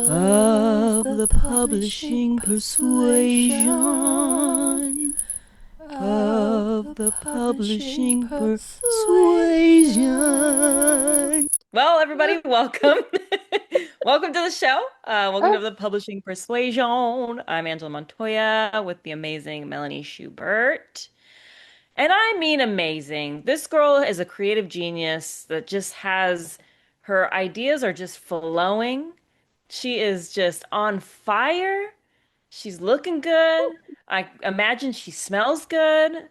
of the publishing persuasion, of the publishing persuasion. Well, everybody, welcome. Welcome to the show. Welcome to Oh, the Publishing Persuasion. I'm Angela Montoya with the amazing Melanie Schubert. And I mean amazing. This girl is a creative genius that just has her ideas are just flowing. She is just on fire. She's looking good. I imagine she smells good.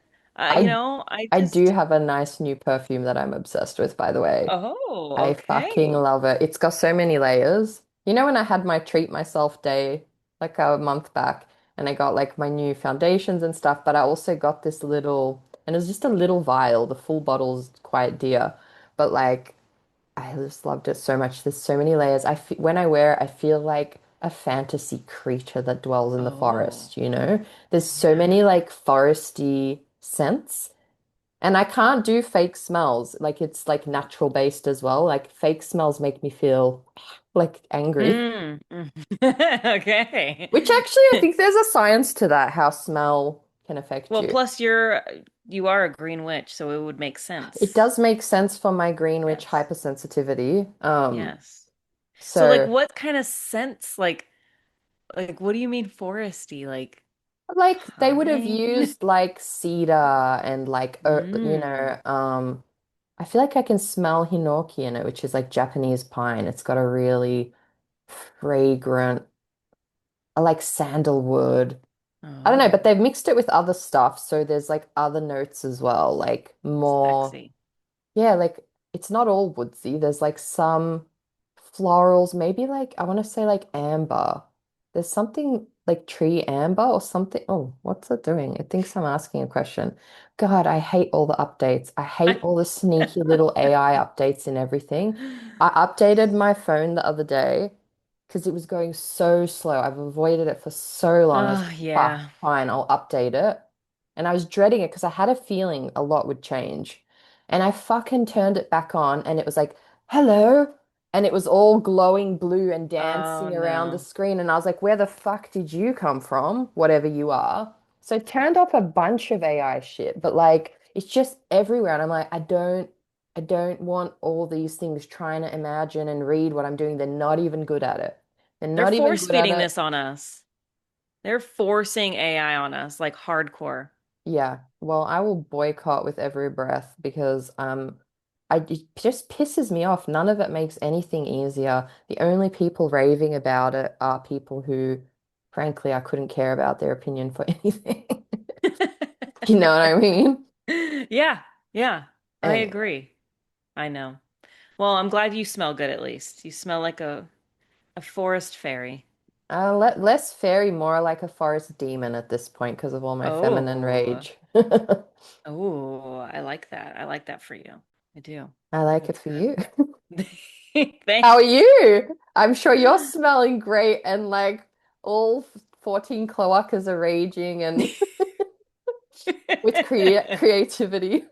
I I I do just, have a nice new perfume that I'm obsessed with, by the way. oh, I fucking okay. love it. It's got so many layers. You know when I had my treat myself day like a month back and I got like my new foundations and stuff, but I also got this little and it was just a little vial. The full bottle's quite dear, but like I just loved it so much. There's so many layers. When I wear it, I feel like a fantasy creature that dwells in the Oh, forest, you know? There's so yeah. many like foresty scents. And I can't do fake smells. Like it's like natural based as well. Like fake smells make me feel like angry. Mm. Okay. Which actually I think there's a science to that, how smell can affect Well, you. plus you are a green witch, so it would make It sense. does make sense for my Greenwich Yes. hypersensitivity. Yes. So like So what kind of scents like what do you mean foresty? Like like they would have pine? used like cedar and like Mm. I feel like I can smell hinoki in it, which is like Japanese pine. It's got a really fragrant, I like sandalwood. I don't know, but Oh, they've mixed it with other stuff, so there's like other notes as well, like more, sexy. yeah, like it's not all woodsy. There's like some florals, maybe like I want to say like amber. There's something like tree amber or something. Oh, what's it doing? It thinks I'm asking a question. God, I hate all the updates. I hate all the sneaky little AI updates and everything. I updated my phone the other day because it was going so slow. I've avoided it for so long. I was Oh, like, fuck, yeah. fine, I'll update it. And I was dreading it because I had a feeling a lot would change. And I fucking turned it back on and it was like, hello. And it was all glowing blue and Oh dancing around the no. screen. And I was like, where the fuck did you come from? Whatever you are. So I turned off a bunch of AI shit, but like it's just everywhere. And I'm like, I don't want all these things trying to imagine and read what I'm doing. They're not even good at it. They're They're not even force good at feeding it. this on us. They're forcing AI on us like hardcore. Yeah, well, I will boycott with every breath because it just pisses me off. None of it makes anything easier. The only people raving about it are people who, frankly, I couldn't care about their opinion for anything. You know what I mean? Yeah, yeah, I Anyway, agree. I know. Well, I'm glad you smell good at least. You smell like a forest fairy. less fairy, more like a forest demon at this point because of all my feminine Oh, rage. oh, I like that. I like that for you. I do. I like it for you. How are Thanks. you? I'm sure you're smelling great and like all 14 cloacas are raging and with creativity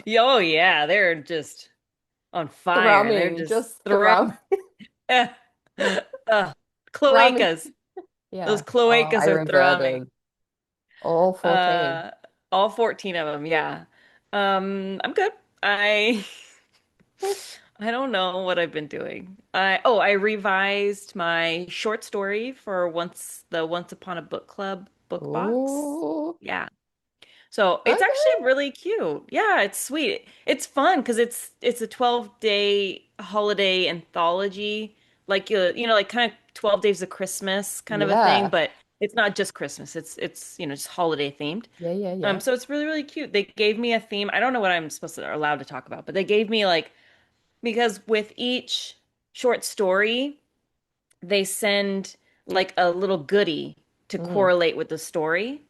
Oh yeah, they're just on fire. They're thrumming, just just throw uh, thrumming. cloacas. Those Yeah. Oh, I cloacas are thrumming. reverted. All 14. Uh, all 14 of them, yeah. I'm good. I I don't know what I've been doing. I revised my short story for Once Upon a Book Club book box. Ooh. Yeah. So it's actually Okay. really cute. Yeah, it's sweet. It's fun because it's a 12-day holiday anthology, like like kind of 12 days of Christmas kind of a thing, Yeah. but it's not just Christmas. It's just holiday themed. Yeah, yeah, yeah. So it's really, really cute. They gave me a theme. I don't know what I'm supposed to or allowed to talk about, but they gave me like because with each short story, they send like a little goodie to Mm, correlate with the story.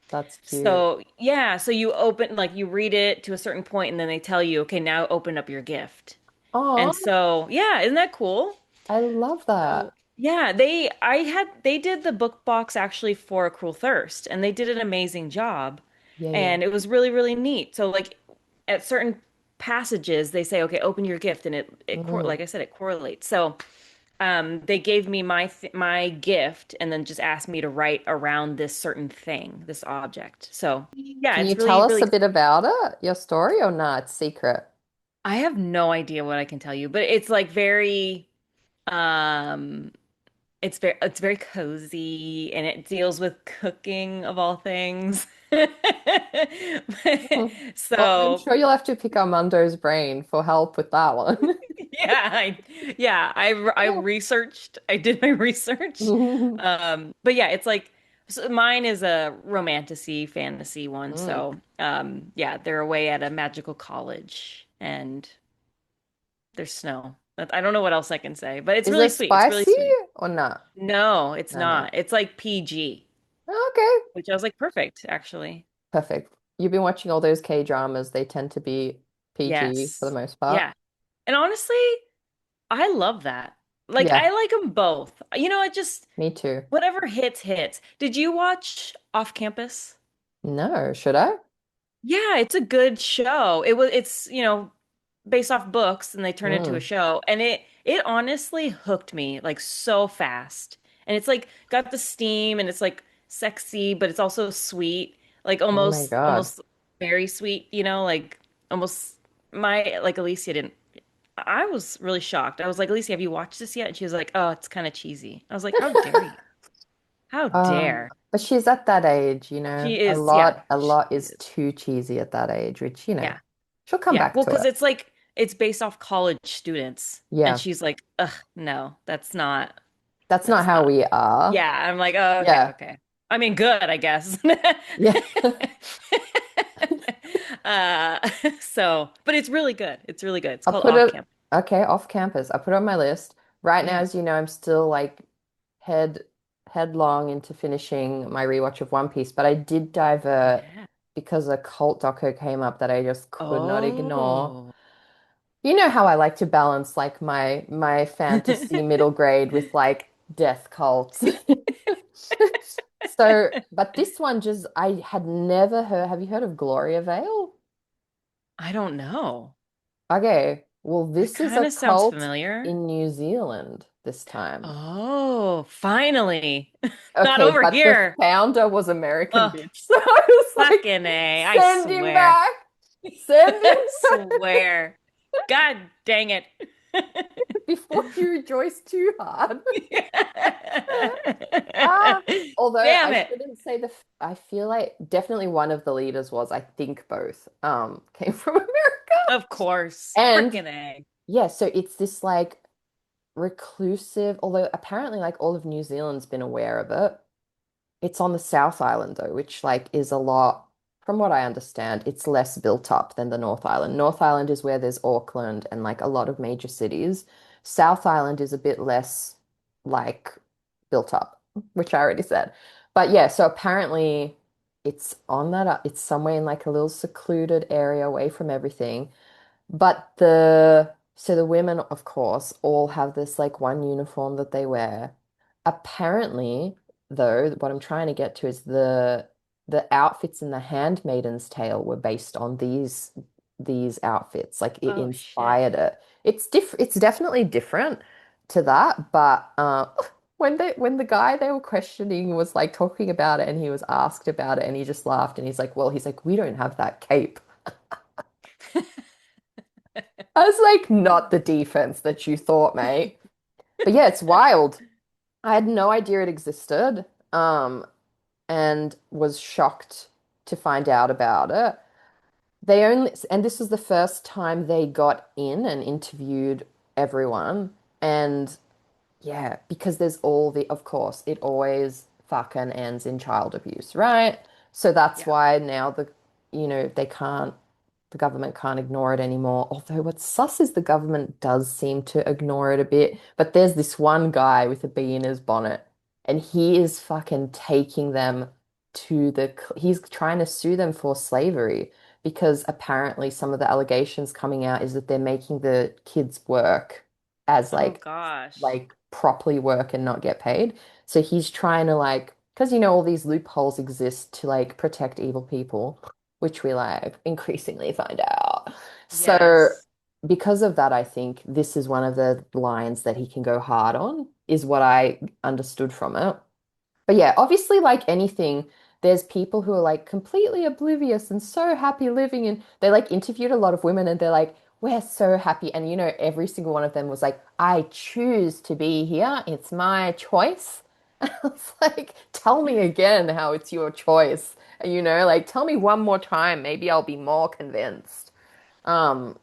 that's cute. So, yeah, so you open, like, you read it to a certain point, and then they tell you, okay, now open up your gift. And Oh, so, yeah, isn't that cool? I love So, that. yeah, they did the book box actually for A Cruel Thirst, and they did an amazing job. Yeah, yeah. And it was really, really neat. So, like, at certain passages, they say, okay, open your gift, and like Mm, I said, it correlates. So, they gave me my gift and then just asked me to write around this certain thing, this object. So yeah, Can you it's tell really, us really, a bit about it, your story, or not? It's secret. I have no idea what I can tell you, but it's like very, um, it's very cozy and it deals with cooking of all things. Hmm. Well, I'm So sure you'll have to pick Armando's brain for help with that one. yeah, I researched. I did my research. Mm. But yeah, it's like so mine is a romantasy fantasy one. So yeah, they're away at a magical college and there's snow. I don't know what else I can say, but it's Is really it sweet. It's really spicy sweet. or not? No, it's No, no. not. It's like PG, Okay, which I was like perfect actually. perfect. You've been watching all those K-dramas. They tend to be PG for the Yes. most part. Yeah. And honestly, I love that. Like Yeah, I like them both. It just me too. whatever hits, hits. Did you watch Off Campus? No, should I? Yeah, it's a good show. It's based off books and they turn it into a Mm. show. And it honestly hooked me like so fast. And it's like got the steam and it's like sexy, but it's also sweet. Like Oh my almost God. almost very sweet, like almost my like Alicia didn't I was really shocked. I was like, Alicia, have you watched this yet? And she was like, oh, it's kind of cheesy. I was like, how dare you? How dare? But she's at that age, you know. She A is, yeah. lot, a She lot is is. too cheesy at that age, which, Yeah. she'll come Yeah. back Well, to because it. it's like it's based off college students. And Yeah, she's like, ugh, no, that's not that's how not. we are. Yeah. I'm like, oh, okay, Yeah, okay. I mean, good, I guess. yeah. Uh, but it's really good. It's really good. It's I'll called put Off it, Campus. okay, off campus. I put it on my list. Right now, Yeah. as you know, I'm still like head headlong into finishing my rewatch of One Piece, but I did divert Yeah. because a cult doco came up that I just could not ignore. Oh. You know how I like to balance like my fantasy middle grade with like death cults. So, but this one just I had never heard. Have you heard of Gloria Vale? I don't know. Okay, well, That this is kind a of sounds cult familiar. in New Zealand this time. Oh, finally. Not Okay, over but the here. founder was American, Oh, bitch. So I was like, fucking A. I send him swear. back. Send him I swear. God dang it. before you rejoice too hard. Ah, although Damn I it. shouldn't say I feel like definitely one of the leaders was, I think both, came from America. Of course. And Freaking A. yeah, so it's this like reclusive, although apparently like all of New Zealand's been aware of it. It's on the South Island though, which like is a lot, from what I understand, it's less built up than the North Island. North Island is where there's Auckland and like a lot of major cities. South Island is a bit less like built up, which I already said. But yeah, so apparently it's on it's somewhere in like a little secluded area away from everything. But the women, of course, all have this like one uniform that they wear. Apparently, though, what I'm trying to get to is the outfits in The Handmaid's Tale were based on these outfits. Like it Oh, shit. inspired it. It's definitely different to that, but when the guy they were questioning was like talking about it and he was asked about it and he just laughed and he's like, we don't have that cape. I was like, not the defense that you thought, mate. But yeah, it's wild. I had no idea it existed, and was shocked to find out about it. And this was the first time they got in and interviewed everyone. And yeah, because there's of course, it always fucking ends in child abuse, right? So that's Yeah. why now the government can't ignore it anymore. Although what's sus is the government does seem to ignore it a bit. But there's this one guy with a bee in his bonnet, and he is fucking taking them he's trying to sue them for slavery because apparently some of the allegations coming out is that they're making the kids work as Oh, gosh. like properly work and not get paid. So he's trying to like, because all these loopholes exist to like protect evil people, which we like increasingly find out. So Yes. because of that, I think this is one of the lines that he can go hard on, is what I understood from it. But yeah, obviously, like anything, there's people who are like completely oblivious and so happy living. And they like interviewed a lot of women and they're like, we're so happy. And you know, every single one of them was like, I choose to be here. It's my choice. I was like, tell me again how it's your choice. You know, like tell me one more time. Maybe I'll be more convinced. Um,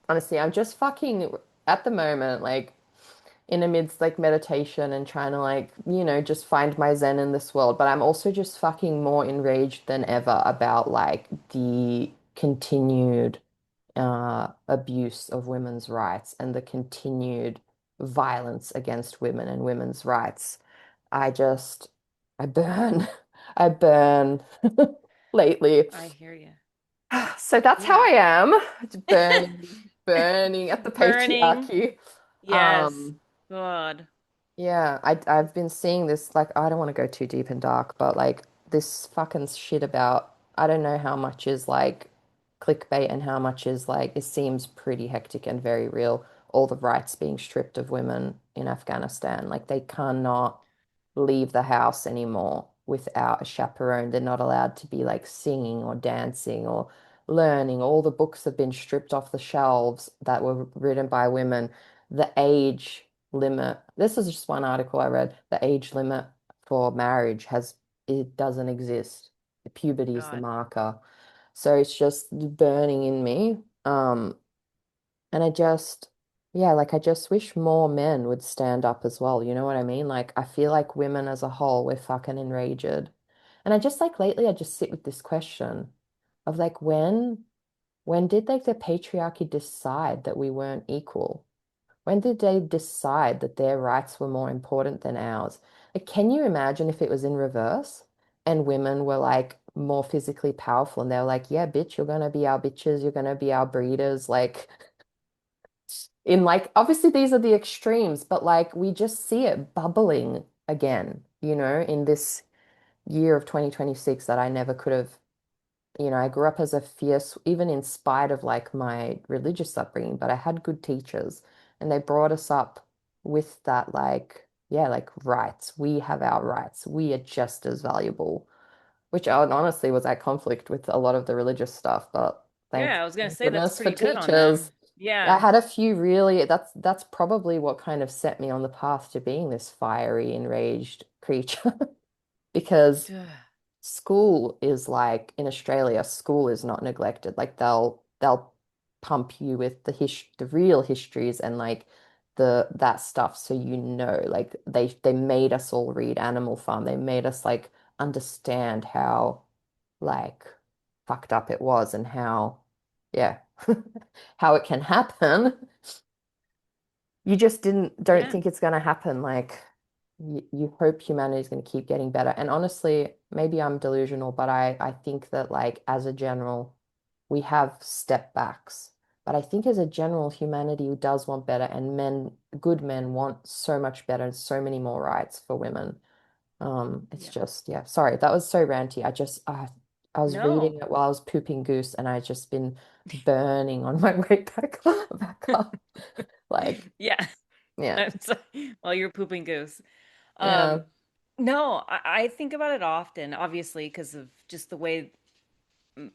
honestly, I'm just fucking at the moment, like in amidst like meditation and trying to like, just find my zen in this world. But I'm also just fucking more enraged than ever about like the continued abuse of women's rights and the continued violence against women and women's rights. I just, I burn, I burn lately. I hear you. So that's how I Yeah. am, burning, burning at the Burning. patriarchy. Yes. Um, God. Yeah, I've been seeing this like I don't want to go too deep and dark, but like this fucking shit about I don't know how much is like clickbait and how much is like it seems pretty hectic and very real. All the rights being stripped of women in Afghanistan. Like they cannot leave the house anymore without a chaperone. They're not allowed to be like singing or dancing or learning. All the books have been stripped off the shelves that were written by women. The age limit. This is just one article I read. The age limit for marriage it doesn't exist. Puberty is the God. marker. So it's just burning in me. And yeah, like I just wish more men would stand up as well. You know what I mean? Like I feel like women as a whole, we're fucking enraged. And I just like lately I just sit with this question of like when did like the patriarchy decide that we weren't equal? When did they decide that their rights were more important than ours? Like, can you imagine if it was in reverse and women were like more physically powerful and they were like, yeah, bitch, you're gonna be our bitches, you're gonna be our breeders. Like, in like, obviously these are the extremes, but like, we just see it bubbling again, in this year of 2026 that I never could have I grew up as a fierce, even in spite of like my religious upbringing, but I had good teachers and they brought us up with that, like, yeah, like rights. We have our rights. We are just as valuable, which honestly was at conflict with a lot of the religious stuff, but Yeah, I was gonna thank say that's goodness for pretty good on teachers. them. I Yeah. had a few really, that's probably what kind of set me on the path to being this fiery, enraged creature because school is like in Australia, school is not neglected. Like they'll pump you with the real histories and like that stuff so like they made us all read Animal Farm. They made us like understand how like fucked up it was and how yeah how it can happen. You just don't Yeah. think it's going to happen. Like you hope humanity is going to keep getting better. And honestly, maybe I'm delusional, but I think that like as a general, we have step backs. But I think as a general, humanity does want better, and good men want so much better and so many more rights for women. It's Yeah. just, yeah, sorry, that was so ranty. I was reading No. it while I was pooping goose, and I just been burning on my way back up. Like, Yeah. yeah. I'm sorry. While you're pooping goose. Um, Yeah. no, I think about it often, obviously, because of just the way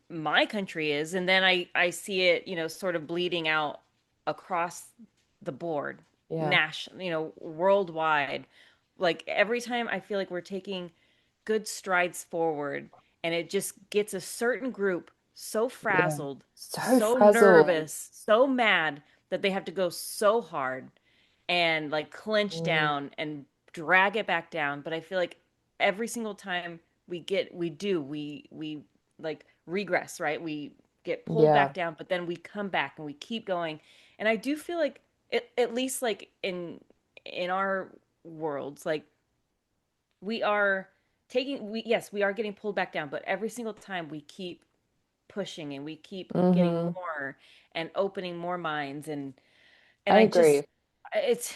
my country is, and then I see it, sort of bleeding out across the board, Yeah. national, worldwide. Like every time I feel like we're taking good strides forward, and it just gets a certain group so Yeah. frazzled, So so frazzled. nervous, so mad that they have to go so hard and like clench Mm, down and drag it back down. But I feel like every single time we like regress, right? We get pulled yeah. back down, but then we come back and we keep going. And I do feel like at least like in our worlds, like we are yes, we are getting pulled back down, but every single time we keep pushing and we keep getting Hmm. more and opening more minds and I I agree. just it's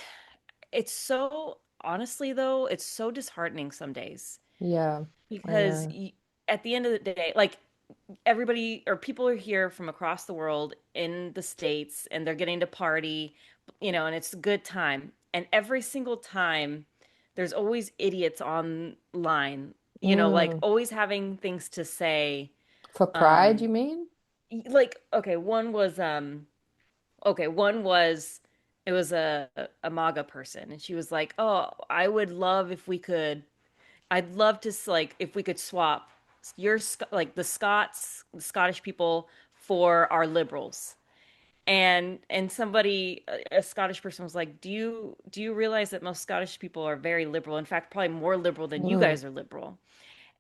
it's so honestly though, it's so disheartening some days Yeah. I because know. at the end of the day, like everybody or people are here from across the world in the States and they're getting to party, and it's a good time. And every single time, there's always idiots online, like Mm. always having things to say. For pride, Um, you mean? like, okay, one was it was a MAGA person, and she was like, "Oh, I'd love to like if we could swap like the Scottish people for our liberals." And somebody, a Scottish person was like, "Do you realize that most Scottish people are very liberal? In fact, probably more liberal than you Mm. guys are liberal."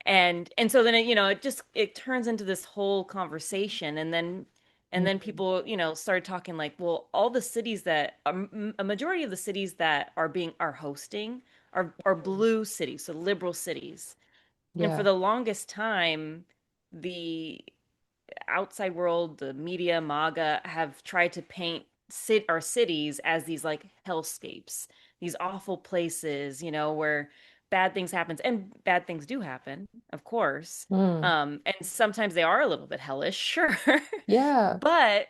And so then it turns into this whole conversation, and then Mm. people started talking like, well, all the cities that a majority of the cities that are hosting are blue cities, so liberal cities. And for Yeah. the longest time, the outside world, the media, MAGA, have tried to paint our cities as these like hellscapes, these awful places, where bad things happen, and bad things do happen, of course. Mm. And sometimes they are a little bit hellish, sure, Yeah. but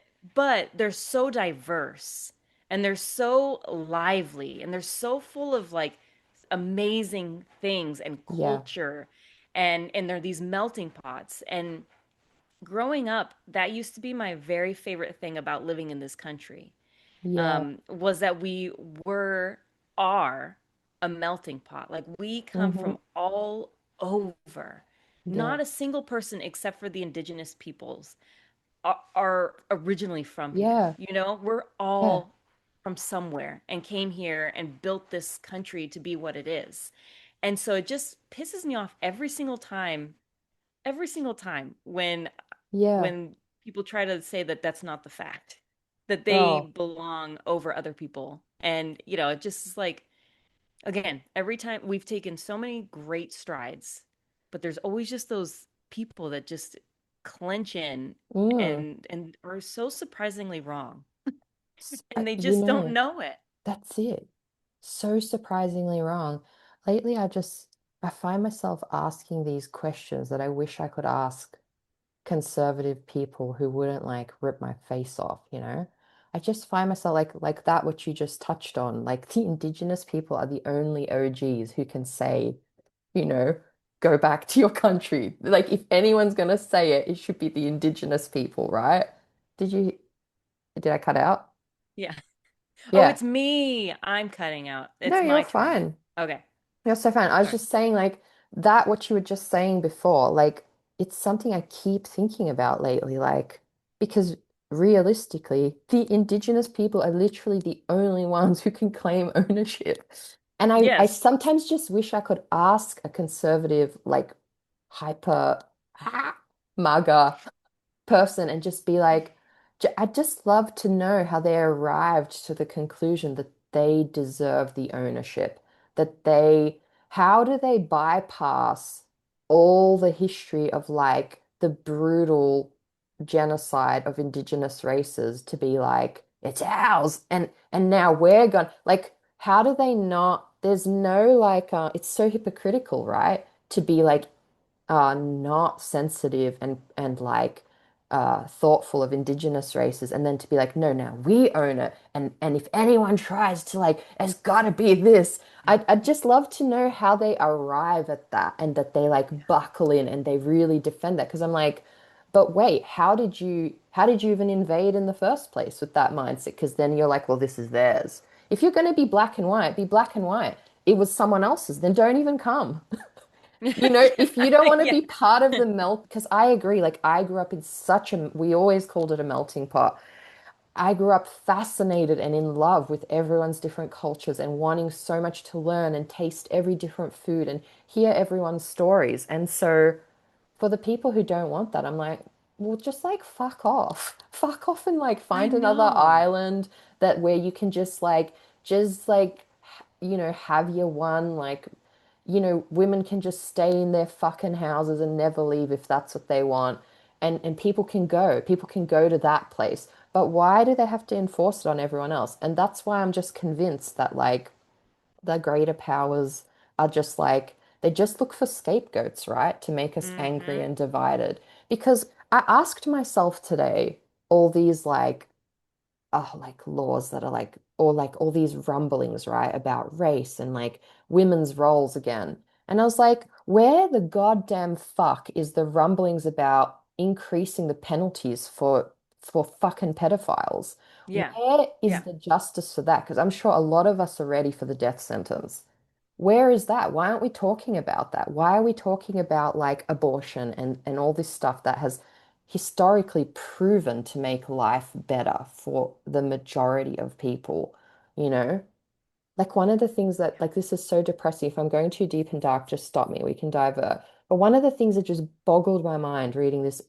they're so diverse and they're so lively and they're so full of like amazing things and Yeah. culture, and they're these melting pots. And growing up, that used to be my very favorite thing about living in this country, Yeah. was that we were, are a melting pot. Like we come Mm-hmm. from all over. Yeah. Not a single person except for the indigenous peoples are originally from here. Yeah. We're Yeah. all from somewhere and came here and built this country to be what it is. And so it just pisses me off every single time Yeah. when people try to say that that's not the fact, that they Oh. belong over other people. And it just is like, again, every time we've taken so many great strides, but there's always just those people that just clench in Mm. and are so surprisingly wrong, I, and they you just don't know, know it. that's it. So surprisingly wrong. Lately, I find myself asking these questions that I wish I could ask conservative people who wouldn't like rip my face off, you know? I just find myself like that what you just touched on. Like the indigenous people are the only OGs who can say, you know, go back to your country. Like if anyone's gonna say it, it should be the indigenous people, right? Did you did I cut out? Yeah. Oh, Yeah. it's me. I'm cutting out. No, It's you're my turn. fine. Okay. You're so fine. I was Sorry. just saying, like, that what you were just saying before, like, it's something I keep thinking about lately, like, because realistically, the indigenous people are literally the only ones who can claim ownership. And I Yes. sometimes just wish I could ask a conservative, like, hyper MAGA person and just be like, I'd just love to know how they arrived to the conclusion that they deserve the ownership, that how do they bypass all the history of like the brutal genocide of indigenous races to be like, it's ours, and now we're gonna like, how do they not? There's no like, it's so hypocritical, right? To be like not sensitive and like thoughtful of indigenous races and then to be like no now we own it and if anyone tries to like it's got to be this I'd just love to know how they arrive at that and that they like buckle in and they really defend that because I'm like but wait how did you even invade in the first place with that mindset because then you're like well this is theirs if you're going to be black and white be black and white it was someone else's then don't even come. You know, if you don't want to Yeah. be part of the melt, because I agree, like I grew up in we always called it a melting pot. I grew up fascinated and in love with everyone's different cultures and wanting so much to learn and taste every different food and hear everyone's stories. And so for the people who don't want that, I'm like, well, just like fuck off. Fuck off and like I find another know. island that where you can just like have your one like women can just stay in their fucking houses and never leave if that's what they want. And people can go. People can go to that place. But why do they have to enforce it on everyone else? And that's why I'm just convinced that like the greater powers are just like they just look for scapegoats, right? To make us angry Hmm. and divided. Because I asked myself today all these like laws that are like, or like all these rumblings, right, about race and like women's roles again. And I was like, where the goddamn fuck is the rumblings about increasing the penalties for fucking pedophiles? Yeah. Where is Yeah. the justice for that? Because I'm sure a lot of us are ready for the death sentence. Where is that? Why aren't we talking about that? Why are we talking about like abortion and all this stuff that has historically proven to make life better for the majority of people, you know? Like one of the things that like this is so depressing. If I'm going too deep and dark, just stop me. We can divert. But one of the things that just boggled my mind reading this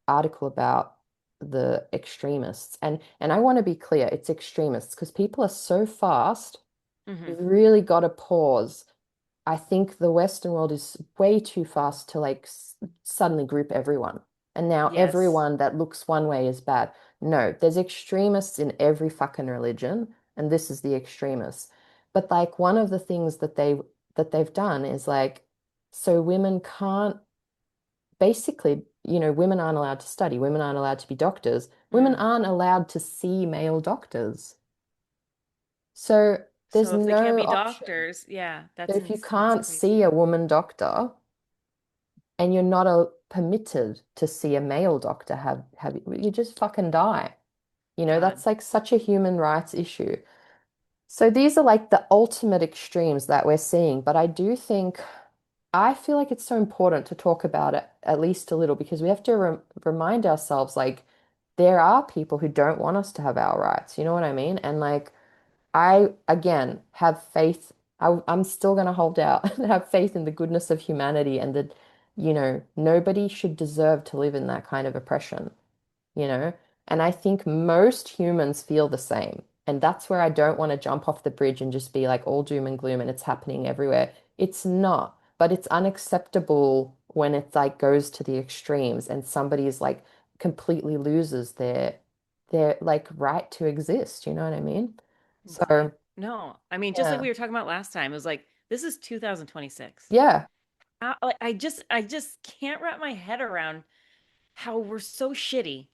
article about the extremists, and I want to be clear, it's extremists because people are so fast. Hmm. You really got to pause. I think the Western world is way too fast to like suddenly group everyone. And now Yes. everyone that looks one way is bad. No, there's extremists in every fucking religion, and this is the extremists. But like one of the things that they've done is like so women can't basically, women aren't allowed to study, women aren't allowed to be doctors, women Mm. aren't allowed to see male doctors. So there's So if they can't no be option. doctors, yeah, So if you that's can't see crazy. a woman doctor and you're not permitted to see a male doctor have you just fucking die. God. That's like such a human rights issue. So these are like the ultimate extremes that we're seeing, but I feel like it's so important to talk about it at least a little because we have to remind ourselves like there are people who don't want us to have our rights. You know what I mean? And like I, again, have faith. I'm still going to hold out and have faith in the goodness of humanity and that, nobody should deserve to live in that kind of oppression, you know? And I think most humans feel the same. And that's where I don't want to jump off the bridge and just be like all doom and gloom and it's happening everywhere. It's not, but it's unacceptable when it like goes to the extremes and somebody's like completely loses their like right to exist. You know what I mean? Right. So, No, I mean, just like yeah. we were talking about last time, it was like, this is 2026. Yeah. Like, I just can't wrap my head around how we're so shitty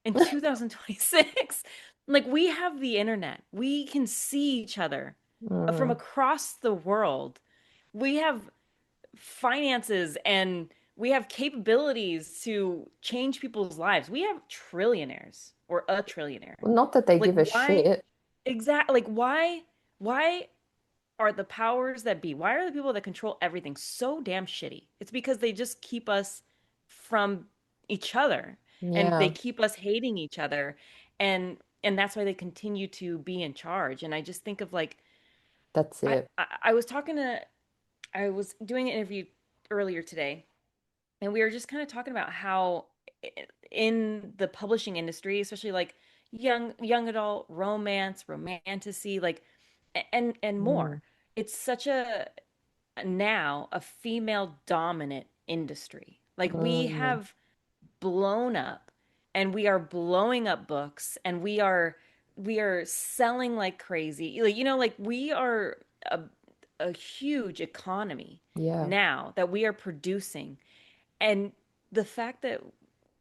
in 2026. Like, we have the internet, we can see each other from Mm, across the world. We have finances and we have capabilities to change people's lives. We have trillionaires or a trillionaire. well, not that they Like, give a why? shit. Exactly. Like, why are the powers that be, why are the people that control everything so damn shitty? It's because they just keep us from each other and they Yeah, keep us hating each other. And that's why they continue to be in charge. And I just think of like that's it. I was talking to I was doing an interview earlier today, and we were just kind of talking about how in the publishing industry, especially like young adult romance, romantasy, like and Mm, more, it's such a now a female dominant industry. Like we mm, have blown up and we are blowing up books and we are selling like crazy. Like like we are a huge economy yeah, now that we are producing. And the fact that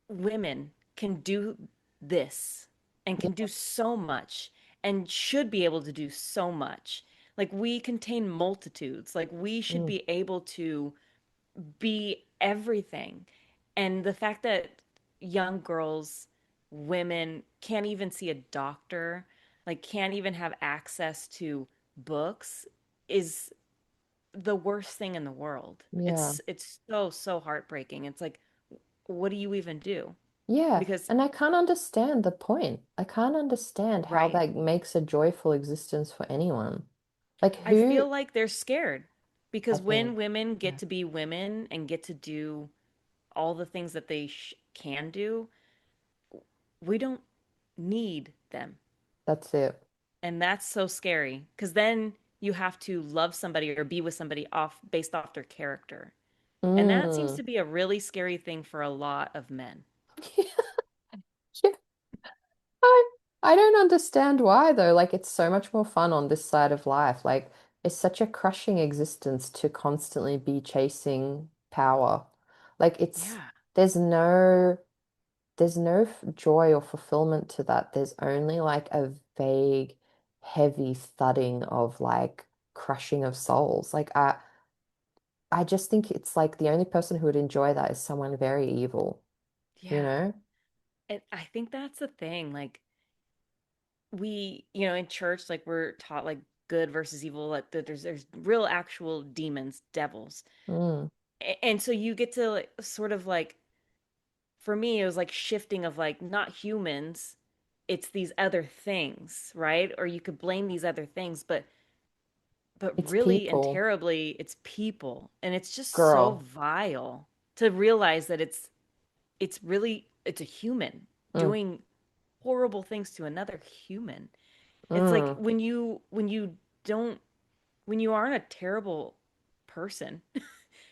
women can do this and can yeah, do so much and should be able to do so much. Like we contain multitudes. Like we should mm, be able to be everything. And the fact that young girls, women can't even see a doctor, like can't even have access to books is the worst thing in the world. yeah, It's so heartbreaking. It's like what do you even do? yeah. Because And I can't understand the point. I can't understand how right. that makes a joyful existence for anyone. Like I who, feel like they're scared I because when think, women get yeah, to be women and get to do all the things that they can do, we don't need them. that's it. And that's so scary because then you have to love somebody or be with somebody off based off their character. And that seems Mm. to be a really scary thing for a lot of men. Yeah, I I don't understand why though. Like it's so much more fun on this side of life. Like it's such a crushing existence to constantly be chasing power. Like it's Yeah. there's no joy or fulfillment to that. There's only like a vague, heavy thudding of like crushing of souls. Like I just think it's like the only person who would enjoy that is someone very evil, you Yeah. know? And I think that's the thing. Like in church, like we're taught like good versus evil, like that there's real actual demons, devils. Mm, And so you get to like, sort of like for me it was like shifting of like not humans, it's these other things, right? Or you could blame these other things, but it's really and people, terribly it's people. And it's just so girl. vile to realize that it's a human Mm, doing horrible things to another human. It's like mm, when you don't when you aren't a terrible person,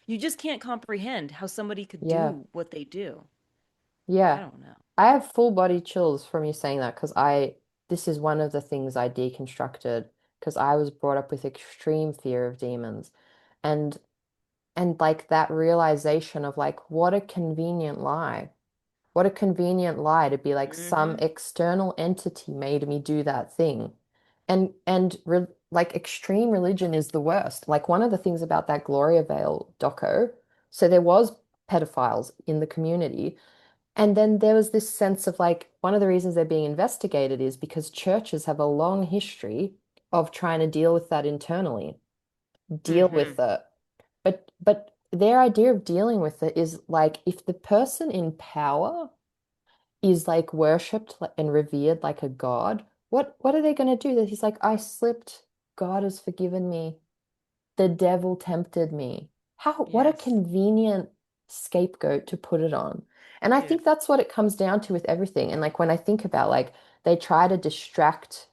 you just can't comprehend how somebody could yeah, do what they do. I yeah. don't know. I have full body chills from you saying that because this is one of the things I deconstructed because I was brought up with extreme fear of demons. And like that realization of like what a convenient lie. What a convenient lie to be like some Hmm. external entity made me do that thing. And re like extreme religion is the worst. Like one of the things about that Gloria Vale doco, so there was pedophiles in the community, and then there was this sense of like one of the reasons they're being investigated is because churches have a long history of trying to deal with that internally, deal Hmm. with it. But their idea of dealing with it is like if the person in power is like worshipped and revered like a god, what are they going to do? That he's like, I slipped, God has forgiven me, the devil tempted me. What a Yes. convenient scapegoat to put it on. And I Yes. think that's what it comes down to with everything. And like when I think about like they try to distract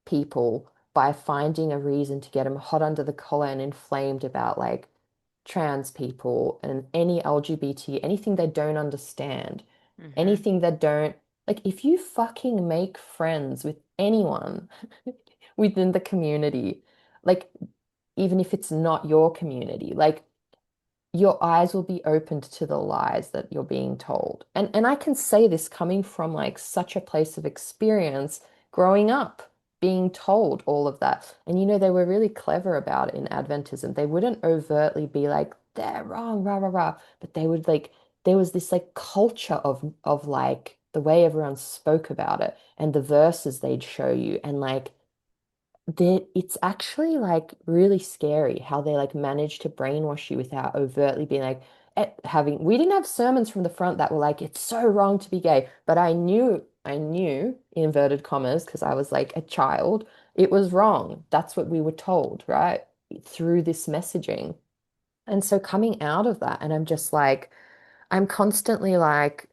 people by finding a reason to get them hot under the collar and inflamed about like trans people and any LGBT, anything they don't understand, Hmm. anything that don't like if you fucking make friends with anyone within the community, like even if it's not your community, like your eyes will be opened to the lies that you're being told. And I can say this coming from like such a place of experience growing up, being told all of that. And you know, they were really clever about it in Adventism. They wouldn't overtly be like, they're wrong, rah, rah, rah. But they would like, there was this like culture of like the way everyone spoke about it and the verses they'd show you and like that it's actually like really scary how they like manage to brainwash you without overtly being like having we didn't have sermons from the front that were like it's so wrong to be gay, but I knew in inverted commas because I was like a child it was wrong. That's what we were told, right? Through this messaging. And so coming out of that and I'm just like I'm constantly like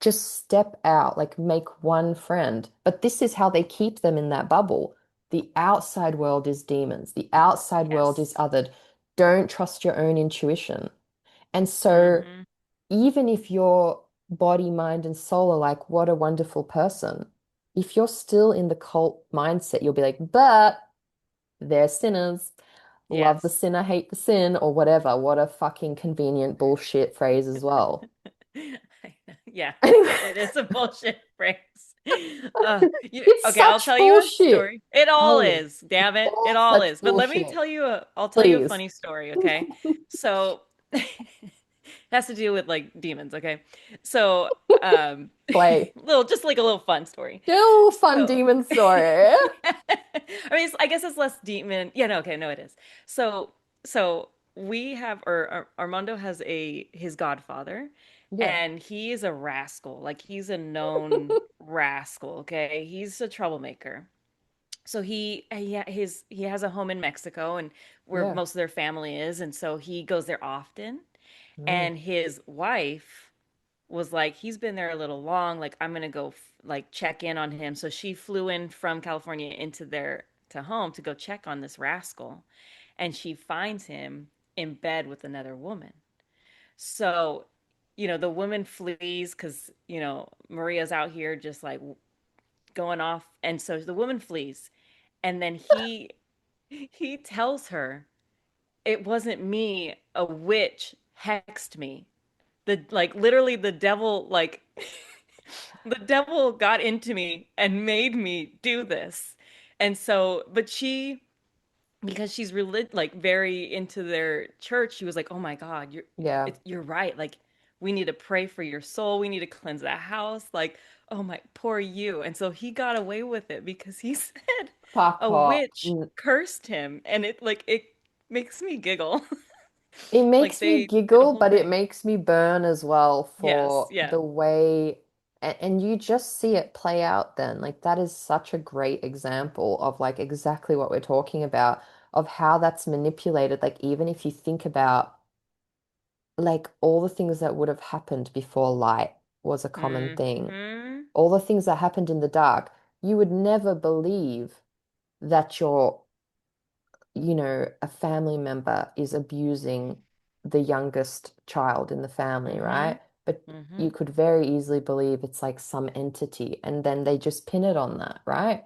just step out, like make one friend. But this is how they keep them in that bubble. The outside world is demons. The outside world is Yes. othered. Don't trust your own intuition. And so Hmm. even if your body, mind, and soul are like, what a wonderful person, if you're still in the cult mindset, you'll be like, but they're sinners. Love the Yes. sinner, hate the sin, or whatever. What a fucking convenient bullshit phrase as well. Yeah, Anyway, it is a bullshit phrase. it's Okay, I'll such tell you a bullshit. story. It all Tell me. is, damn it. It All all such is. But bullshit. I'll tell you a Please. funny story, okay? So it has to do with like demons, okay? So um Play. just like a little fun story. Still fun So demon story. I guess it's less demon. Yeah, no, okay, no, it is. So, so we have, Armando has his godfather, Yeah. and he is a rascal. Like he's a known rascal. Okay, he's a troublemaker. So he has a home in Mexico, and where Yeah. most of their family is, and so he goes there often. Mm, And his wife was like, he's been there a little long. Like, I'm gonna go like check in on him. So she flew in from California into their to home to go check on this rascal, and she finds him in bed with another woman. So, the woman flees because Maria's out here just like going off, and so the woman flees, and then he tells her it wasn't me, a witch hexed me. the like literally the devil like the devil got into me and made me do this. And so, but she, because she's like very into their church, she was like, "Oh my God, Yeah. you're right. Like we need to pray for your soul. We need to cleanse that house. Like, oh my, poor you." And so he got away with it because he said Fuck a off. witch cursed him, and it makes me giggle. It Like makes me they did a giggle, whole but it thing. makes me burn as well Yes, for yeah. the way, and you just see it play out then. Like, that is such a great example of like exactly what we're talking about, of how that's manipulated. Like, even if you think about like all the things that would have happened before light was a common thing, Hmm. all the things that happened in the dark, you would never believe that your a family member is abusing the youngest child in the family, Hmm. right? But Hmm. you could very easily believe it's like some entity, and then they just pin it on that, right?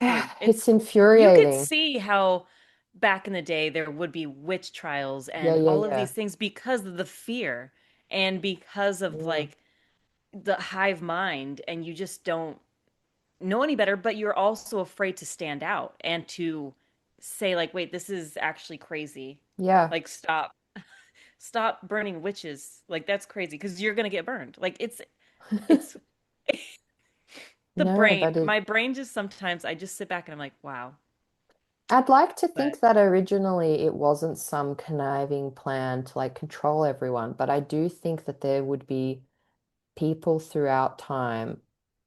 Dude, It's you could infuriating. see how back in the day there would be witch trials Yeah, and yeah, all of yeah. these things because of the fear and because of Mm, like the hive mind, and you just don't know any better, but you're also afraid to stand out and to say like, wait, this is actually crazy. yeah. Like stop burning witches. Like that's crazy because you're gonna get burned. Like it's the No, brain. that is. My brain just sometimes I just sit back and I'm like, wow. I'd like to But think that originally it wasn't some conniving plan to like control everyone, but I do think that there would be people throughout time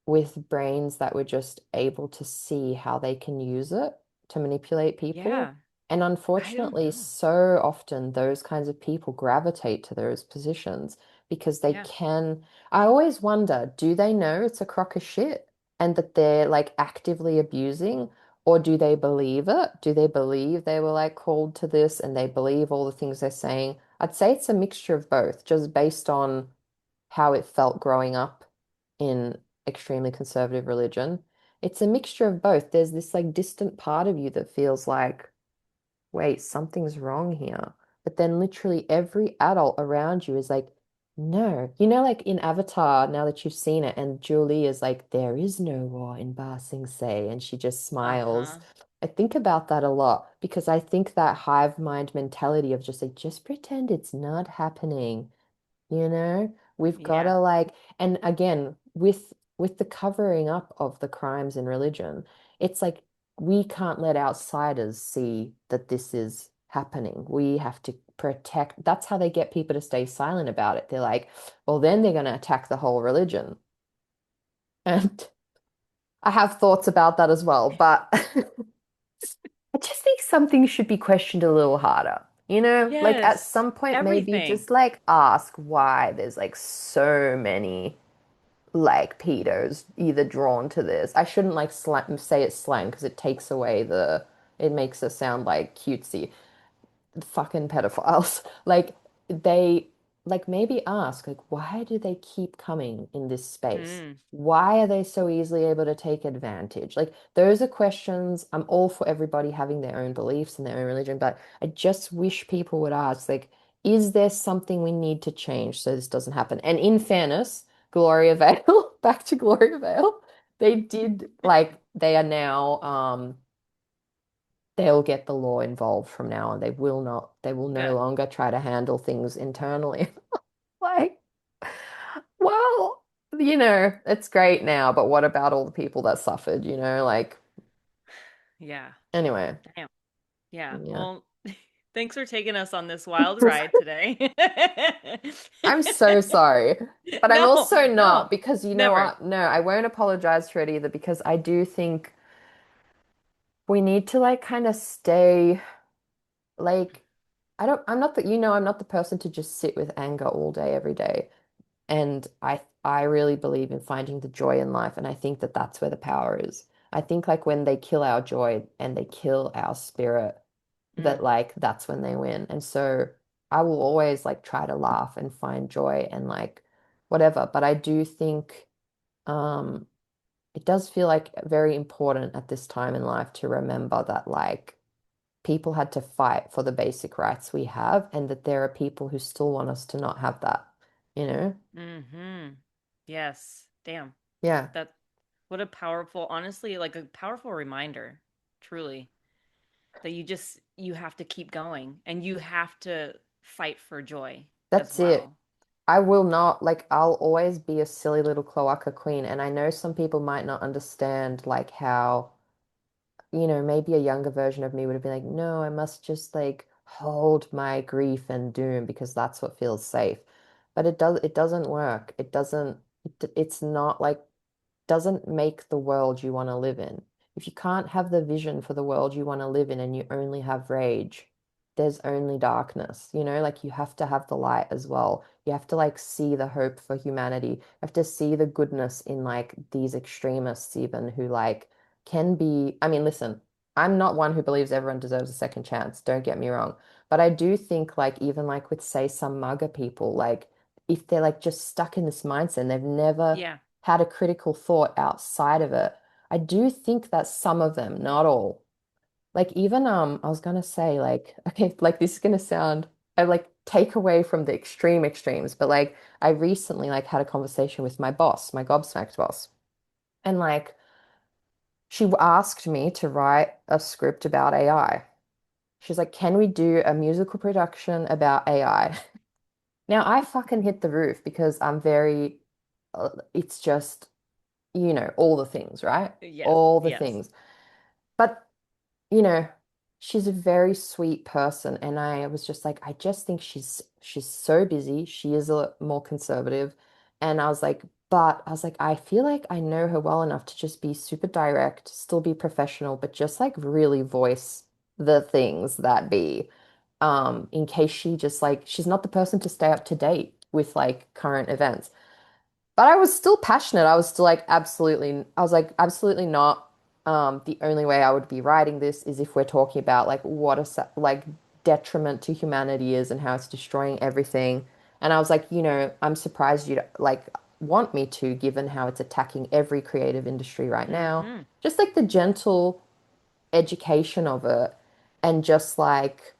with brains that were just able to see how they can use it to manipulate people. yeah, And I don't unfortunately, know. so often those kinds of people gravitate to those positions because they Yeah. can. I always wonder, do they know it's a crock of shit and that they're like actively abusing? Or do they believe it? Do they believe they were like called to this and they believe all the things they're saying? I'd say it's a mixture of both, just based on how it felt growing up in extremely conservative religion. It's a mixture of both. There's this like distant part of you that feels like, wait, something's wrong here. But then literally every adult around you is like, no. Like in Avatar, now that you've seen it, and Julie is like, there is no war in Ba Sing Se, and she just smiles. Uh-huh. I think about that a lot because I think that hive mind mentality of just like, just pretend it's not happening. We've got Yeah. to like, and again, with the covering up of the crimes in religion, it's like we can't let outsiders see that this is happening. We have to protect. That's how they get people to stay silent about it. They're like, well, then they're going to attack the whole religion. And I have thoughts about that as well, but I just think something should be questioned a little harder. Like at Yes. some point, maybe Everything. just like ask why there's like so many like pedos either drawn to this. I shouldn't like say it's slang because it takes away it makes it sound like cutesy fucking pedophiles. Like they like maybe ask like why do they keep coming in this space? Mm. Why are they so easily able to take advantage? Like those are questions. I'm all for everybody having their own beliefs and their own religion, but I just wish people would ask like, is there something we need to change so this doesn't happen? And in fairness, Gloria Vale, back to Gloria Vale, they did like they are now they'll get the law involved from now on. They will no Good. longer try to handle things internally. Like, well, it's great now, but what about all the people that suffered, like, Yeah. anyway, Damn. Yeah. yeah. Well, thanks for taking us on this wild ride today. I'm so sorry. But I'm No, also no, not because you know never. what? No, I won't apologize for it either because I do think we need to like kind of stay like I'm not the I'm not the person to just sit with anger all day every day. And I really believe in finding the joy in life, and I think that that's where the power is. I think like when they kill our joy and they kill our spirit, that Mm, like that's when they win. And so I will always like try to laugh and find joy and like whatever. But I do think um it does feel like very important at this time in life to remember that like people had to fight for the basic rights we have, and that there are people who still want us to not have that, you know? Mm-hmm. Yes. Damn. Yeah, That what a powerful, honestly, like a powerful reminder, truly, that you have to keep going and you have to fight for joy as that's it. well. I will not, like, I'll always be a silly little cloaca queen. And I know some people might not understand, like, how, maybe a younger version of me would have been like, no, I must just, like, hold my grief and doom because that's what feels safe. But it doesn't work. It's not like doesn't make the world you want to live in. If you can't have the vision for the world you want to live in and you only have rage, there's only darkness, like you have to have the light as well. You have to like see the hope for humanity. You have to see the goodness in like these extremists even who like can be, I mean, listen, I'm not one who believes everyone deserves a second chance, don't get me wrong. But I do think like even like with say some MAGA people, like if they're like just stuck in this mindset and they've never Yeah. had a critical thought outside of it. I do think that some of them, not all, like even I was gonna say like okay, like this is gonna sound I like take away from the extreme extremes, but like I recently like had a conversation with my boss, my gobsmacked boss, and like she asked me to write a script about AI. She's like, "Can we do a musical production about AI?" Now I fucking hit the roof because I'm very it's just all the things, right? Yes. All the Yes. things. But, you know, she's a very sweet person. And I was just like, I just think she's so busy. She is a more conservative. And I was like, I feel like I know her well enough to just be super direct, still be professional, but just like really voice the things that be. In case she just like she's not the person to stay up to date with like current events. But I was still passionate. I was like, absolutely not. The only way I would be writing this is if we're talking about like what like detriment to humanity is and how it's destroying everything. And I was like, I'm surprised you like want me to, given how it's attacking every creative industry right now. Mm-hmm. Just like the gentle education of it, and just like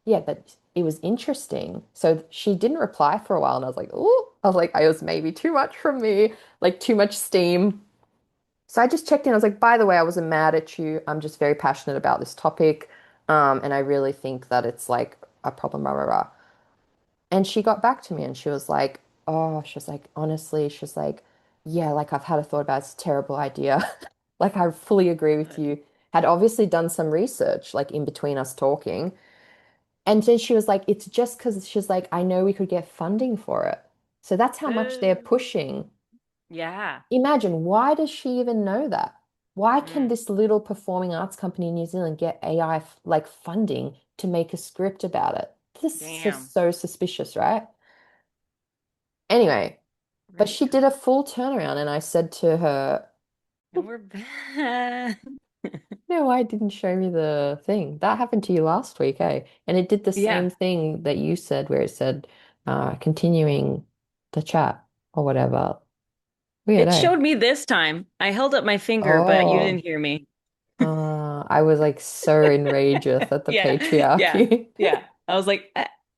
yeah, but it was interesting. So she didn't reply for a while, and I was like, oh, I was maybe too much from me, like too much steam. So I just checked in. I was like, by the way, I wasn't mad at you. I'm just very passionate about this topic. And I really think that it's like a problem, rah, rah, rah. And she got back to me and she was like, oh, she was like, honestly, she's like, yeah, like I've had a thought about it. It's a terrible idea. Like I fully agree with you. Had obviously done some research, like in between us talking. And then she was like, it's just because she's like, I know we could get funding for it. So that's how much they're Uh, pushing. yeah. Imagine, why does she even know that? Why can Mm. this little performing arts company in New Zealand get AI like funding to make a script about it? This is Damn. just so suspicious, right? Anyway, but Right. she did a full turnaround, and I said to her, And we're back. no, why didn't show me the thing? That happened to you last week, eh? And it did the Yeah. same thing that you said, where it said, continuing the chat or whatever. Weird, It eh? showed me this time. I held up my finger, but you Oh, didn't hear me. I was like so enraged at the Yeah. Yeah. patriarchy. Yeah. I was like,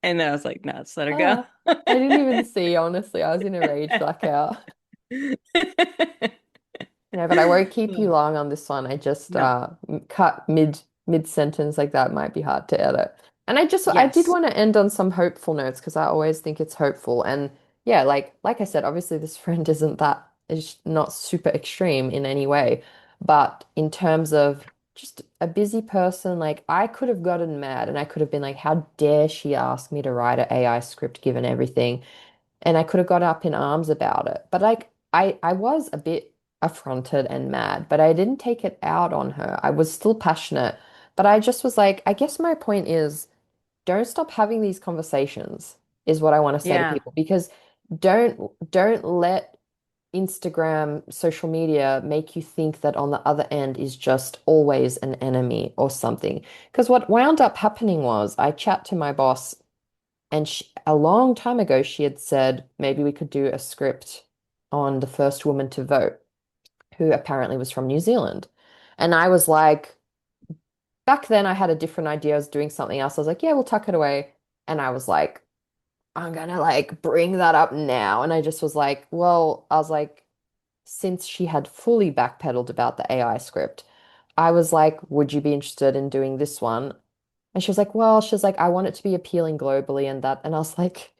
and then I was like, no, let's let her go. Ah, I didn't even see, honestly. I was in a rage blackout. But I won't keep you long on this one. I just No. cut mid sentence like that might be hard to edit. And I did Yes. want to end on some hopeful notes because I always think it's hopeful. And yeah, like I said, obviously this friend is not super extreme in any way, but in terms of just a busy person, like I could have gotten mad and I could have been like, how dare she ask me to write an AI script given everything? And I could have got up in arms about it. But like I was a bit affronted and mad, but I didn't take it out on her. I was still passionate, but I just was like, I guess my point is don't stop having these conversations is what I want to say to Yeah. people because don't let Instagram, social media make you think that on the other end is just always an enemy or something. Because what wound up happening was I chat to my boss and a long time ago, she had said maybe we could do a script on the first woman to vote, who apparently was from New Zealand. And I was like, back then I had a different idea. I was doing something else. I was like, yeah, we'll tuck it away. And I was like, I'm gonna like bring that up now. And I just was like, well, I was like, since she had fully backpedaled about the AI script, I was like, would you be interested in doing this one? And she was like, well, she was like, I want it to be appealing globally and that. And I was like,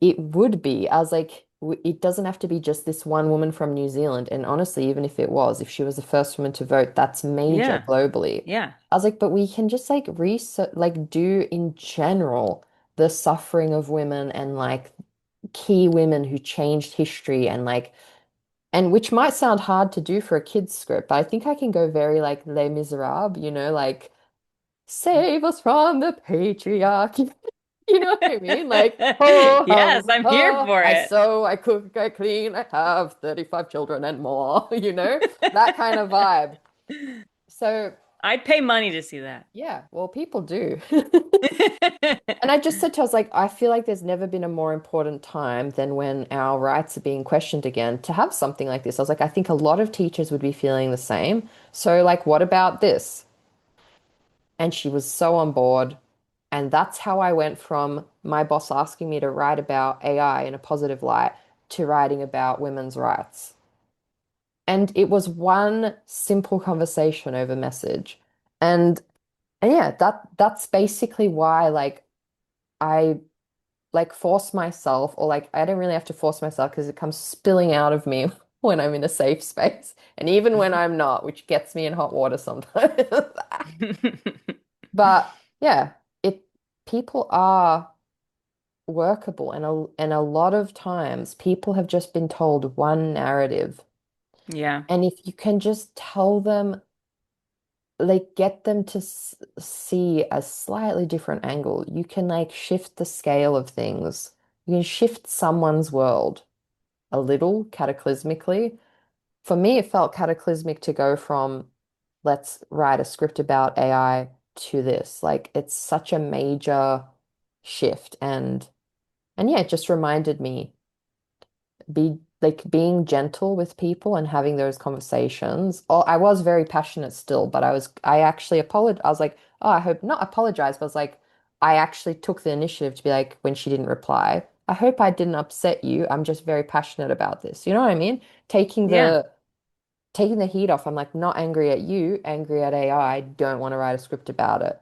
it would be. I was like, it doesn't have to be just this one woman from New Zealand. And honestly, even if it was, if she was the first woman to vote, that's major Yeah. globally. Yeah. I was like, but we can just like research, like do in general the suffering of women and like key women who changed history and like, and which might sound hard to do for a kid's script, but I think I can go very like Les Miserables, like save us from the patriarchy. You know what I mean? Like, ho Yes, hum, I'm here ho, for I it. sew, I cook, I clean, I have 35 children and more, that kind of vibe. So, I'd pay money to see that. yeah, well, people do. And I just said to her, I was like, I feel like there's never been a more important time than when our rights are being questioned again to have something like this. I was like, I think a lot of teachers would be feeling the same. So, like, what about this? And she was so on board. And that's how I went from my boss asking me to write about AI in a positive light to writing about women's rights. And it was one simple conversation over message. And and yeah, that's basically why like I like force myself or like I don't really have to force myself because it comes spilling out of me when I'm in a safe space. And even when I'm not, which gets me in hot water sometimes. But yeah, it people are workable and a lot of times people have just been told one narrative. Yeah. And if you can just tell them, like get them to see a slightly different angle, you can like shift the scale of things. You can shift someone's world a little cataclysmically. For me, it felt cataclysmic to go from let's write a script about AI to this. Like it's such a major shift and yeah, it just reminded me be like being gentle with people and having those conversations. Oh, I was very passionate still, but I actually apologized. I was like, oh, I hope not apologize, but I was like, I actually took the initiative to be like, when she didn't reply, I hope I didn't upset you. I'm just very passionate about this. You know what I mean? Taking Yeah. the taking the heat off. I'm like, not angry at you, angry at AI. Don't want to write a script about it.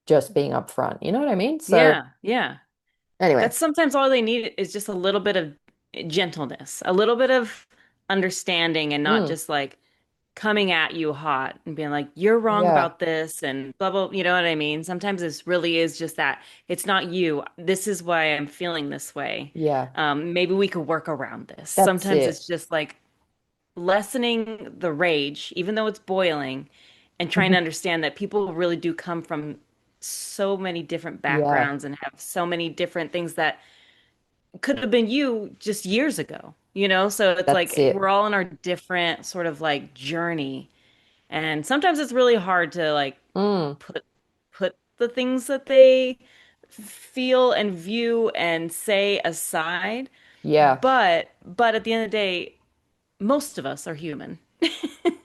Just being upfront. You know what I mean? So Yeah. Yeah. anyway, That's sometimes all they need is just a little bit of gentleness, a little bit of understanding and not mm, just like coming at you hot and being like, you're wrong yeah, about this and blah, blah, you know what I mean? Sometimes this really is just that it's not you. This is why I'm feeling this way. yeah, Maybe we could work around this. that's Sometimes it. it's just like lessening the rage, even though it's boiling, and trying to understand that people really do come from so many different Yeah, backgrounds and have so many different things that could have been you just years ago, you know? So it's that's like it. we're all on our different sort of like journey. And sometimes it's really hard to like Mm, put put the things that they feel and view and say aside. yeah. But at the end of the day, most of us are human.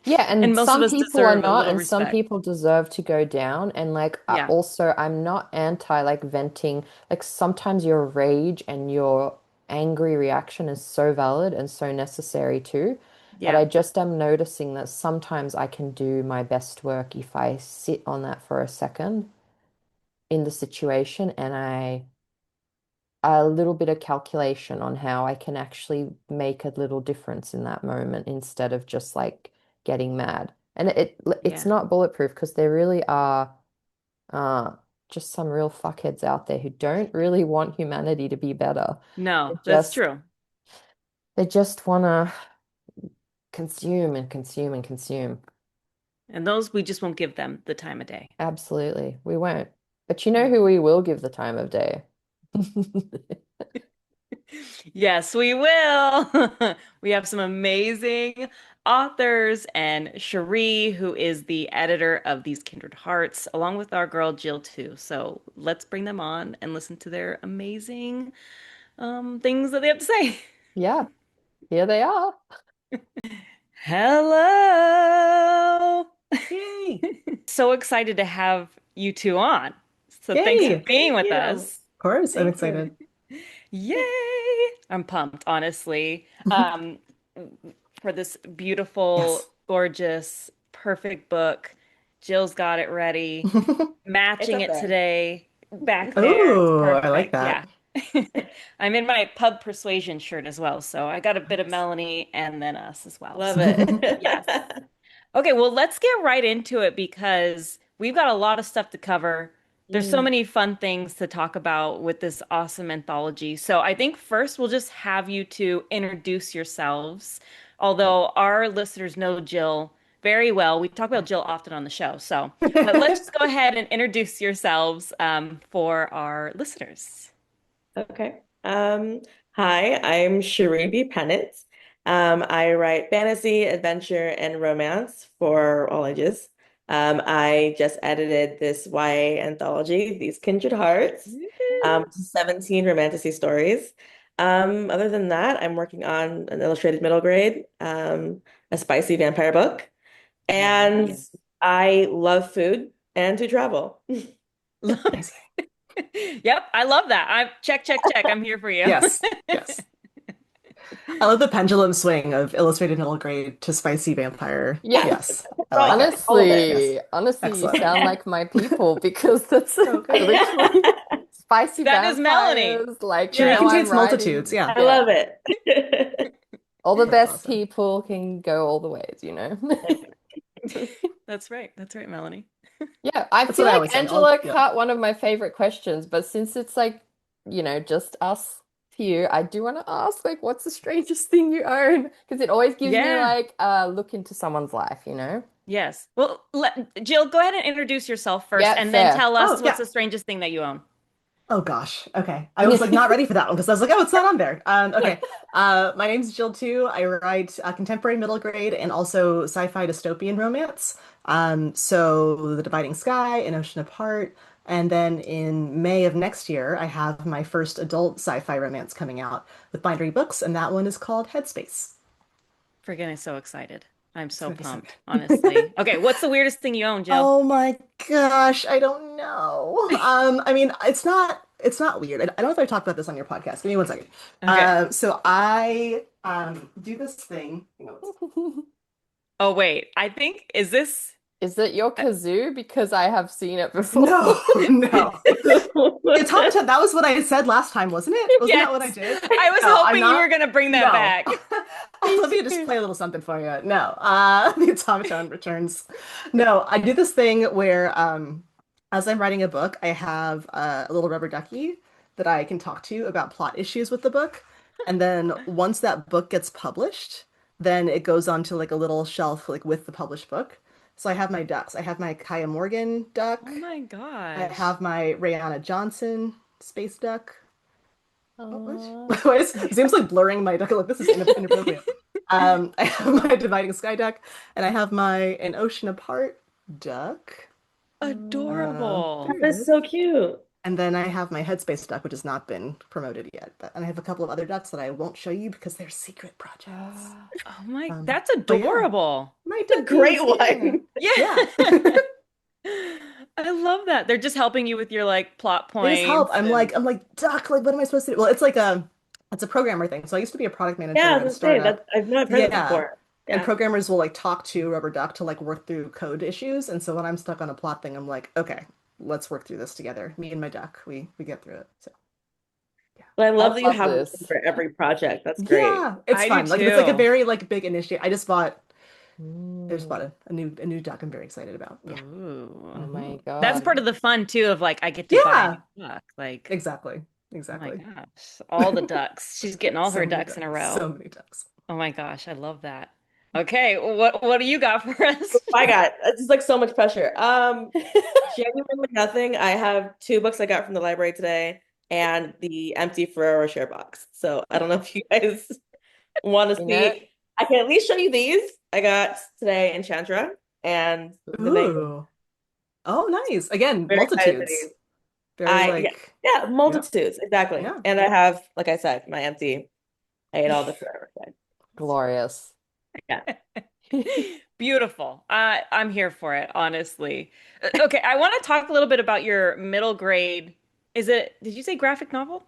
Yeah, and And most of some us people are deserve a not, little and some respect. people deserve to go down. And like, Yeah. also, I'm not anti like venting. Like, sometimes your rage and your angry reaction is so valid and so necessary too. But Yeah. I just am noticing that sometimes I can do my best work if I sit on that for a second in the situation and a little bit of calculation on how I can actually make a little difference in that moment instead of just like getting mad. And it's Yeah. not bulletproof because there really are uh just some real fuckheads out there who don't really want humanity to be better. They No, that's just true. they just wanna consume and consume and consume. And those we just won't give them the time of day. Absolutely. We won't. But you know who we will give the time of day? Yes, we will. We have some amazing authors and Shari, who is the editor of These Kindred Hearts, along with our girl Jill too. So let's bring them on and listen to their amazing things that they have to say. Yeah, here they are. Hello. so excited to have you two on. So thanks for Yay! Of being Thank with you. us. course, I'm Thank you. excited. Yay! I'm pumped, honestly, for this beautiful, Yes. gorgeous, perfect book. Jill's got it ready, It's matching up it there. today, back there. It's Oh, I like perfect. Yeah. that. I'm in my pub persuasion shirt as well, so I got a bit of Melanie and then us as well. Love So, yes. it. Okay, well, let's get right into it because we've got a lot of stuff to cover. There's so Mm. many fun things to talk about with this awesome anthology. So I think first we'll just have you to introduce yourselves. Although our listeners know Jill very well, we talk about Jill often on the show. So, but let's just go ahead and introduce yourselves for our listeners. Okay. Hi, I'm Shari B. Pennant. I write fantasy, adventure, and romance for all ages. I just edited this YA anthology, These Kindred Hearts, Woo! 17 romantasy stories. Other than that, I'm working on an illustrated middle grade, a spicy vampire book, and Nice. I love food and to travel. Amazing. Yep, I love that. I'm check, check, check. I'm here for you. Yes, yes. I love the pendulum swing of illustrated middle grade to spicy vampire. Yeah. Yes, I like All, it. all of it. Yes, Honestly, you excellent. sound like my people because that's So good. literally spicy That is Melanie. vampires. Like Truly Yeah, now I'm contains multitudes. writing. Yeah, I Yeah. love it. All the that's best awesome. people can go all the ways, you know? that's right. That's right, Melanie. Yeah, I That's feel what I like always say. I'll, Angela yeah. cut one of my favorite questions, but since it's like, just us here, I do want to ask, like, what's the strangest thing you own? Because it always gives me Yeah. like a look into someone's life, you know? Yes. Well, Jill, go ahead and introduce yourself first Yeah, and then fair. tell us Oh, what's yeah. the strangest thing that you own. Oh gosh. Okay. I was like not ready for that one because I was like, oh, it's not on there. Okay. My name's Jill too. I write contemporary middle grade and also sci-fi dystopian romance. So The Dividing Sky, An Ocean Apart, and then in May of next year, I have my first adult sci-fi romance coming out with Bindery Books, and that one is called Headspace. For getting so excited. I'm It's so gonna be so pumped, good. honestly. Okay, what's the weirdest thing you own, Jill? Oh my gosh, I don't know. I mean, it's not weird. I don't know if I talked about this on your podcast. Give me one second. Okay. So I do this thing. Oh, wait. I think, is this? Is it your kazoo? Because I have seen it before. No, no. Automaton, that was what I said last time, wasn't it? Wasn't that what I Yes. did? I was No, I'm hoping you were not. going to bring that No. back. Let me just play a little something for you. No, the automaton returns. No, I do this thing where, as I'm writing a book, I have a little rubber ducky that I can talk to about plot issues with the book. And then once that book gets published, then it goes onto like a little shelf like with the published book. So I have my ducks. I have my Kaya Morgan duck. Oh my I gosh. have my Rihanna Johnson space duck. Oh, Uh, what? Why it seems like blurring my duck. Like this is inappropriate. I have my Dividing Sky duck, and I have my An Ocean Apart duck. Adorable. There That it is is. so cute. And then I have my Headspace duck, which has not been promoted yet. And I have a couple of other ducks that I won't show you because they're secret projects. Oh my, Um, that's but yeah, adorable. my It's a great duckies, yeah, one. yeah. Yeah. I love that. They're just helping you with your like plot They just help. points I'm and like, I'm like, duck, like, what am I supposed to do? Well, it's a programmer thing. So I used to be a product Yeah, I manager was at a gonna say startup. that I've not heard it Yeah. before. And Yeah. programmers will like talk to Rubber Duck to like work through code issues. And so when I'm stuck on a plot thing, I'm like, okay, let's work through this together. Me and my duck, we get through it. So yeah. But I I love that you love have one this. for every project. That's great. Yeah, it's I do fun. Like it's like a too. very like big initiative. I just bought Mm. a new duck I'm very excited about. Yeah. Ooh. Oh Hmm. my That's God. part of the fun too of like I get to buy a Yeah, new book. Like, exactly. oh my Exactly. gosh, all the ducks. She's getting all So her many ducks in ducks. a row. So many ducks. Oh my gosh, I love that. Okay, what do you got for us? My God, it's just like so much pressure. Genuinely nothing. I have two books I got from the library today and the empty Ferrero Rocher box. So I don't know if you guys want to You know, see. I can at least show you these. I got today Enchantra and the Mango. Ooh. Oh, nice. Again, Very excited for these. multitudes. Very Yeah, like, yeah, yeah, multitudes, exactly. yeah. And I have, like I said, my empty. I ate all the Ferrero Rocher. glorious. Yeah. Beautiful. I'm here for it, honestly. Okay, I want to talk a little bit about your middle grade. Did you say graphic novel?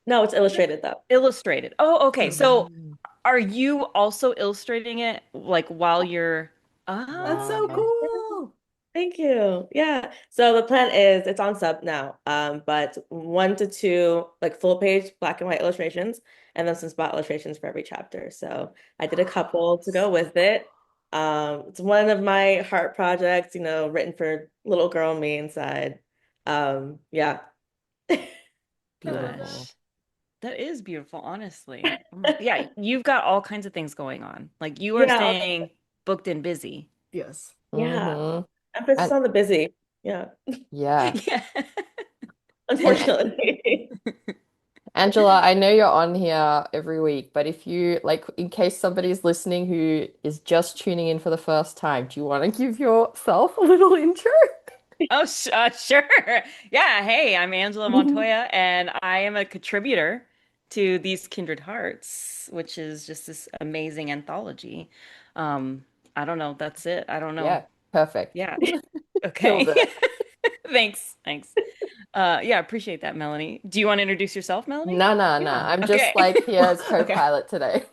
No, it's illustrated though. Illustrated. Oh, okay. So Mm. are you also illustrating it like while you're That's so Ah, Wow. cool. Thank you. Yeah. So the plan is it's on sub now. But 1 to 2 like full page black and white illustrations and then some spot illustrations for every chapter. So I did a couple to go with it. It's one of my heart projects, written for little girl me inside. Yeah. Beautiful. gosh. That is beautiful, honestly. Oh my, yeah, you've got all kinds of things going on. Like you are Yeah. staying booked and busy. Yes. Yeah. Hmm. Emphasis And on the busy. Yeah. yeah. Yeah. And Unfortunately. Angela, I know you're on here every week, but if you like, in case somebody's listening who is just tuning in for the first time, do you want to give yourself a little intro? Oh, sh sure. Yeah. Hey, I'm Angela Montoya, and I am a contributor to These Kindred Hearts, which is just this amazing anthology. Um, I don't know. That's it. I don't know. Yeah, perfect. Yeah. Killed Okay. it. Thanks. Thanks. Yeah, appreciate that, Melanie. Do you want to introduce yourself, Melanie? No, no, no. Yeah. I'm just Okay. like here as Okay. co-pilot today.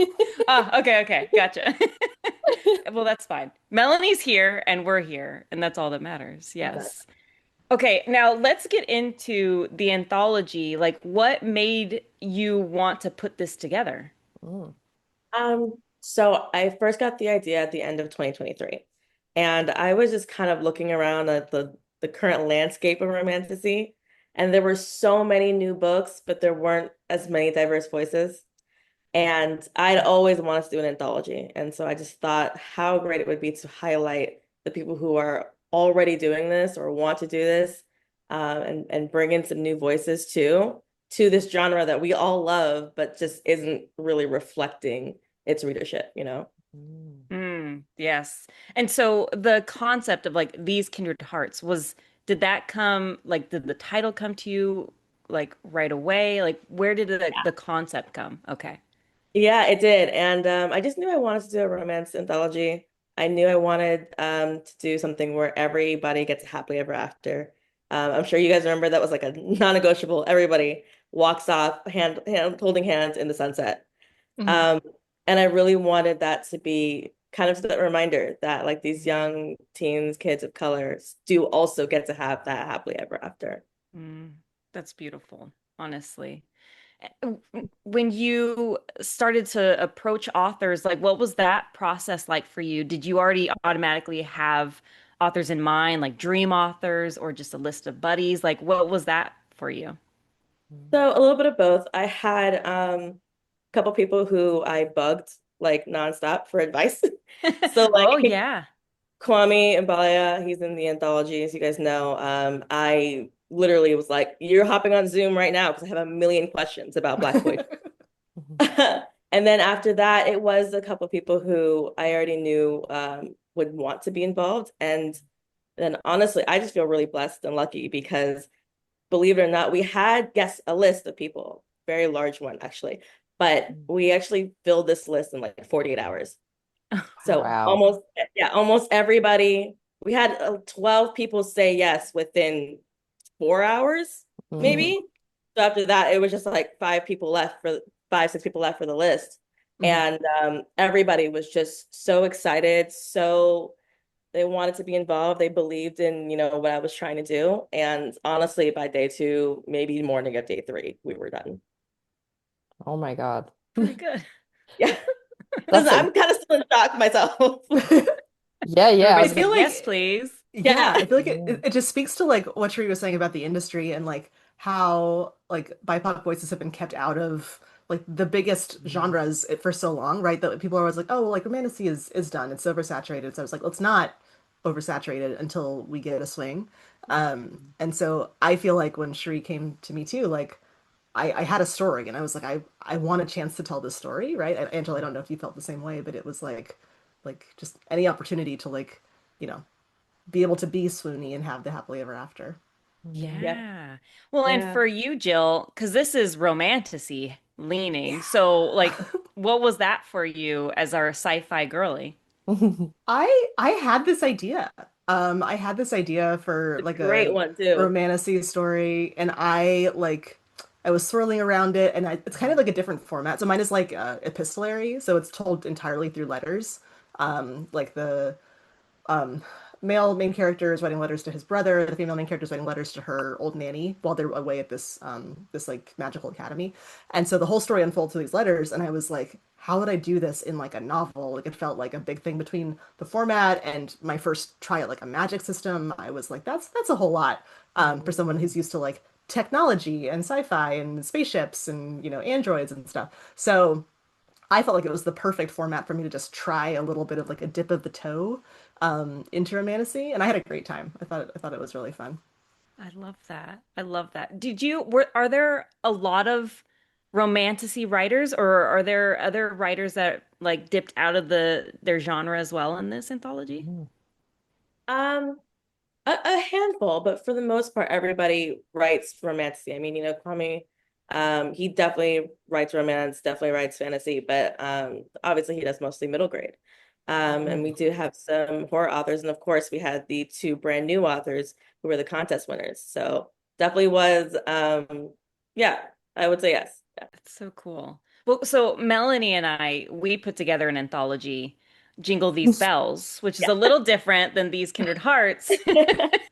Okay, okay. Gotcha. Well, that's fine. Melanie's here and we're here, and that's all that matters. Okay. Yes. Okay, now let's get into the anthology. Like, what made you want to put this together? Mm, So I first got the idea at the end of 2023, and I was just kind of looking around at the current landscape of romantasy, and there were so many new books, but there weren't as many diverse voices. And I'd always wanted to do an anthology. And so I just thought how great it would be to highlight the people who are already doing this or want to do this, and bring in some new voices too to this genre that we all love, but just isn't really reflecting its readership. mm. Yes. And so the concept of like these kindred hearts did that come, like, did the title come to you like right away? Like, where did the concept come? Okay. Yeah, it did. And I just knew I wanted to do a romance anthology. I knew I wanted to do something where everybody gets a happily ever after. I'm sure you guys remember that was like a non-negotiable. Everybody walks off holding hands in the sunset. Mhm. Um, and I really wanted that to be kind of that reminder that like these young teens, kids of color do also get to have that happily ever after. Mm, that's beautiful, honestly. When you started to approach authors, like what was that process like for you? Did you already automatically have authors in mind, like dream authors or just a list of buddies? Like what was that for you? So a little bit of both. I had a couple people who I bugged like nonstop for advice. So Oh like yeah. Kwame Mbalaya, he's in the anthology, as you guys know. I literally was like, "You're hopping on Zoom right now because I have a million questions about Black boy." Mhm. And then after that, it was a couple of people who I already knew would want to be involved. And then honestly, I just feel really blessed and lucky because believe it or not, we had, yes, a list of people, very large one actually, but we actually filled this list in like 48 hours. So Wow. almost, yeah, almost everybody. We had 12 people say yes within 4 hours, Mm, maybe. So after that, it was just like 5, 6 people left for the list. Mhm. And everybody was just so excited, so they wanted to be involved. They believed in, what I was trying to do. And honestly, by day two, maybe morning of day three, we were done. oh my God. Pretty good. Yeah. That's a I'm kind of still in shock myself. yeah, yeah. I I was Everybody's gonna feel like, like, yes, please. yeah, Yeah. I feel like it, mm, it it just speaks to like what Sheree was saying about the industry and like how like BIPOC voices have been kept out of like the biggest mm, genres for so long, right? That people are always like, oh, well, like romantasy is done, it's oversaturated. So I was like, let's not oversaturated until we get a swing. And so I feel like when Sheree came to me too, like I had a story and I was like, I want a chance to tell this story, right? And Angela, I don't know if you felt the same way, but it was like just any opportunity to like, you know, be able to be swoony and have the happily ever after. mm. Yeah. Yeah. Well, and Yeah. for you, Jill, because this is romantasy Yeah. leaning. So, like, what was that for you as our sci-fi girly? I had this idea. I had this idea for It's like a great a one too. romantasy story, and I was swirling around it, and it's kind of like a different format. So mine is like epistolary, so it's told entirely through letters. Like the um, male main character is writing letters to his brother. The female main character is writing letters to her old nanny while they're away at this like magical academy. And so the whole story unfolds through these letters. And I was like, how would I do this in like a novel? Like it felt like a big thing between the format and my first try at like a magic system. I was like, that's a whole lot for someone who's used to like technology and sci-fi and spaceships and androids and stuff. So I felt like it was the perfect format for me to just try a little bit of like a dip of the toe into romantasy, and I had a great time. I thought it was really fun. I love that. I love that. Are there a lot of romantasy writers, or are there other writers that like dipped out of their genre as well in this anthology? Um, a handful, but for the most part, everybody writes romantasy. I mean, Kwame, he definitely writes romance, definitely writes fantasy, but obviously he does mostly middle grade. And we do have some horror authors, and of course, we had the two brand new authors who were the contest winners. So definitely was, yeah, I would say yes. Yeah. That's so cool. Well, so Melanie and we put together an anthology, Jingle These Bells, which is a little different than These Kindred Hearts.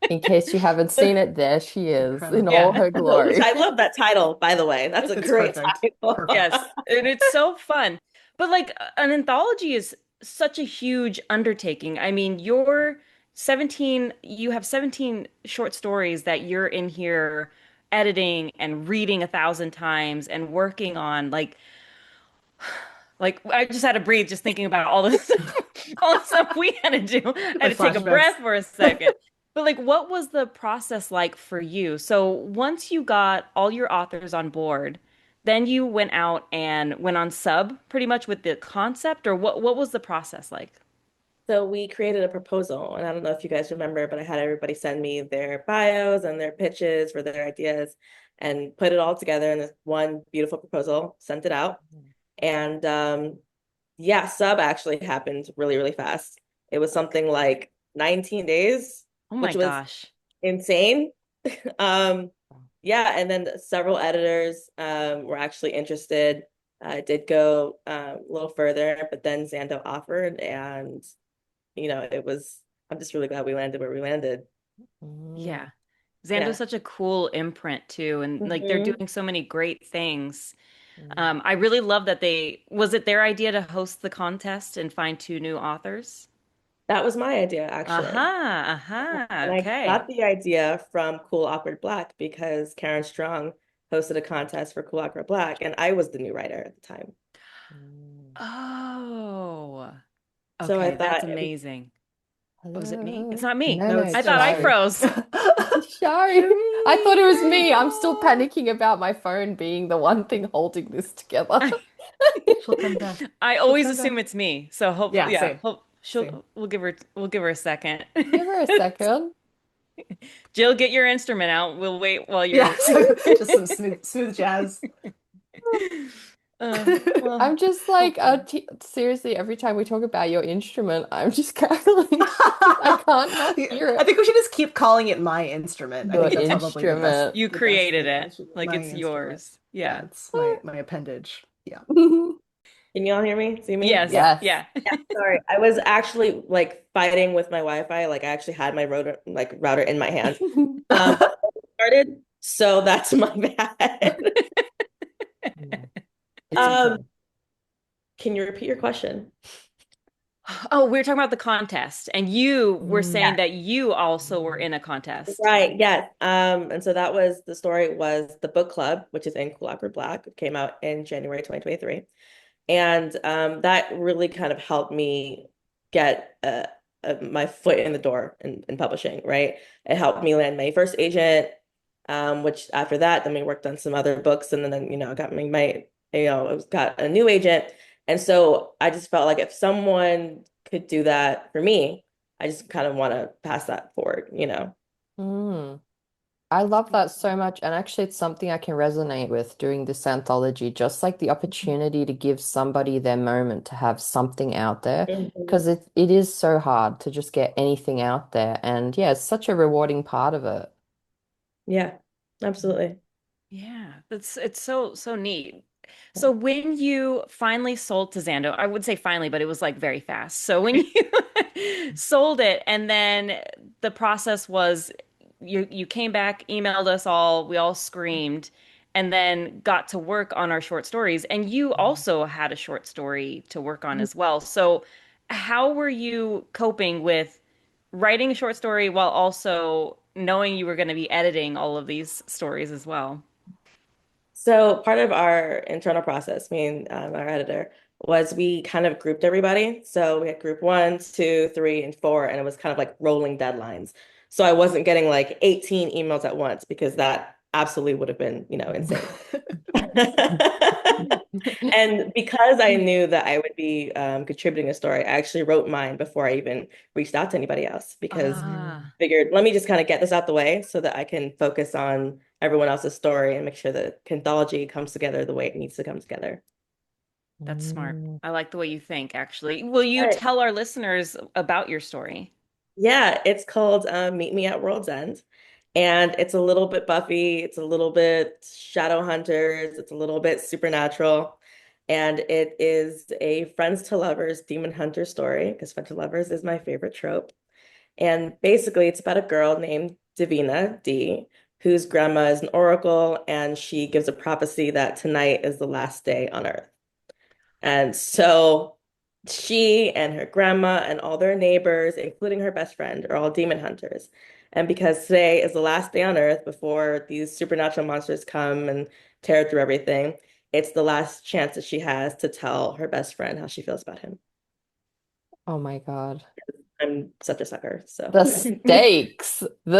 In case you haven't seen it, there she is in Incredible. all Yeah. her Which glory. I love that title, by the way. That's a It's great perfect. title. Perfect. Yes, and it's so fun. But like an anthology is such a huge undertaking. I mean, you have 17 short stories that you're in here editing and reading 1,000 times and working on like I just had to breathe just thinking about all this all the stuff we had to do. I had Like to take a flashbacks. breath for a second. But like what was the process like for you? So once you got all your authors on board, then you went out and went on sub pretty much with the concept, or what was the process like? So we created a proposal, and I don't know if you guys remember, but I had everybody send me their bios and their pitches for their ideas and put it all together in this one beautiful proposal, sent it out. And yeah, sub actually happened really, really fast. It was something like 19 days, Oh my which was gosh. insane. Um, yeah, and then several editors were actually interested. I did go a little further, but then Zando offered, and it was, I'm just really glad we landed where we landed. Mm, Yeah. Xando's Yeah. such a cool imprint too, and like they're Hmm. doing so many great things. mm. I really love that was it their idea to host the contest and find two new authors? That was my idea, actually. Aha, Yeah. aha, And I okay. got the idea from Cool Awkward Black because Karen Strong hosted a contest for Cool Awkward Black, and I was the new writer at the time. Mm. Oh, So I okay, thought that's it was, amazing. Oh, is it me? It's Hello. not me. No, No, no, it's I it's thought I Joe's. Shari. froze. Shari. I thought it was me. I'm still panicking about my phone being the one thing holding this together. I, She'll come back. I She'll always come assume back. it's me. So hopefully, Yeah, yeah, same. Same. we'll give her a second. Give her a second. Jill, get your instrument out. We'll wait while Yeah, you're. just some smooth jazz. Well, I'm just like, hopefully. t seriously, every time we talk about your instrument, I'm just cackling. I can't not hear I it. think we should just keep calling it my instrument. I Your think that's probably the best instrument. You the best created thing. it. I should Like my it's instrument. yours. Yeah, Yeah. it's my appendage. Yeah. can you all hear me? See me? Yes. Yeah. Yes. Yeah. Yeah, sorry. I was actually like fighting with my Wi-Fi. Like I actually had my router in my hand. Started, so that's my bad. It's Um, okay. can you repeat your question? Oh, we were talking about the contest, and you were saying Mm. that you also were in a contest. Right, yes. And so that was the story was the book club, which is in Cool Awkward Black. It came out in January 2023. And that really kind of helped me get my foot in the door in publishing, right? It helped me land my first agent, which after that, then we worked on some other books, and then got got a new agent. And so I just felt like if someone could do that for me, I just kind of want to pass that forward. Mm. I love that so much. And actually, it's something I can resonate with doing this anthology, just like the opportunity to give somebody their moment to have something out there. Mhm. Because it is so hard to just get anything out there. And yeah, it's such a rewarding part of it. Yeah, absolutely. Yeah, that's it's so neat. So when you finally sold to Zando, I would say finally, but it was like very fast. So when you sold it and then the process was you came back, emailed us all, we all screamed, and then got to work on our short stories. And you also had a short story to work on as well. So how were you coping with writing a short story while also knowing you were going to be editing all of these stories as well? So part of our internal process, me and our editor, was we kind of grouped everybody. So we had group one, two, three, and four, and it was kind of like rolling deadlines. So I wasn't getting like 18 emails at once because that absolutely would have been, insane. And because I knew that I would be contributing a story, I actually wrote mine before I even reached out to anybody else because Mm. Ah, figured let me just kind of get this out the way so that I can focus on everyone else's story and make sure that anthology comes together the way it needs to come together. that's smart. Mm. I like the way you think, actually. Will you All right. tell our listeners about your story? Yeah, it's called Meet Me at World's End. And it's a little bit Buffy, it's a little bit Shadow Hunters, it's a little bit supernatural. And it is a friends to lovers demon hunter story because friends to lovers is my favorite trope. And basically, it's about a girl named Divina D, whose grandma is an oracle, and she gives a prophecy that tonight is the last day on Earth. And so she and her grandma and all their neighbors, including her best friend, are all demon hunters. And because today is the last day on Earth before these supernatural monsters come and tear through everything, it's the last chance that she has to tell her best friend how she feels about him. Oh my God. I'm such a sucker, so. The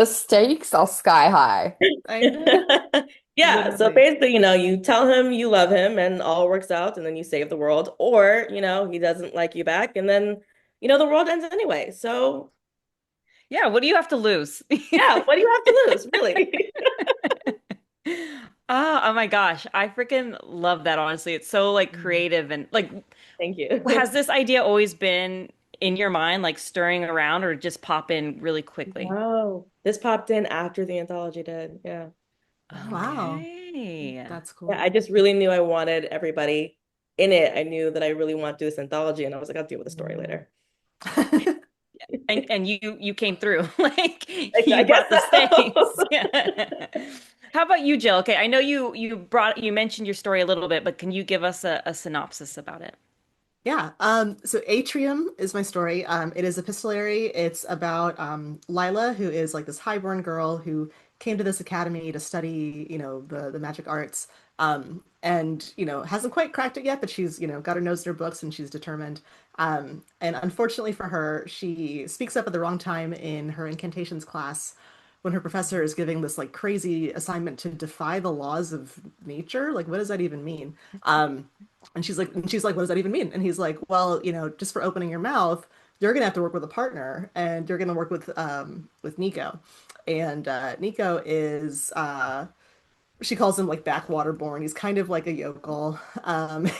stakes are sky high. I know. Yeah, so Literally. basically, you tell him you love him and all works out and then you save the world, or, he doesn't like you back and then, the world ends anyway. So, Yeah, what do you have to lose? yeah, what do you have to lose, really? Oh my gosh, I freaking love that, honestly. It's so like Mm. creative and like Thank you. has this idea always been in your mind, like stirring around or just pop in really quickly? Wow. This popped in after the anthology did. Yeah. Wow. Okay. That's Yeah, cool. I just really knew I wanted everybody in it. I knew that I really want to do this anthology, and I was like, I'll deal with the story Mm. later. And you came through. Like I you guess brought the stakes. so. Yeah. How about you, Jill? Okay, I know you mentioned your story a little bit, but can you give us a synopsis about it? Yeah. So Atrium is my story. It is epistolary. It's about Lila, who is like this highborn girl who came to this academy to study, the magic arts. And hasn't quite cracked it yet, but she's, got her nose in her books and she's determined. And unfortunately for her, she speaks up at the wrong time in her incantations class when her professor is giving this like crazy assignment to defy the laws of nature. Like, what does that even mean? And she's like, what does that even mean? And he's like, well, just for opening your mouth, you're gonna have to work with a partner, and you're gonna work with Nico. And Nico is she calls him like backwater born. He's kind of like a yokel.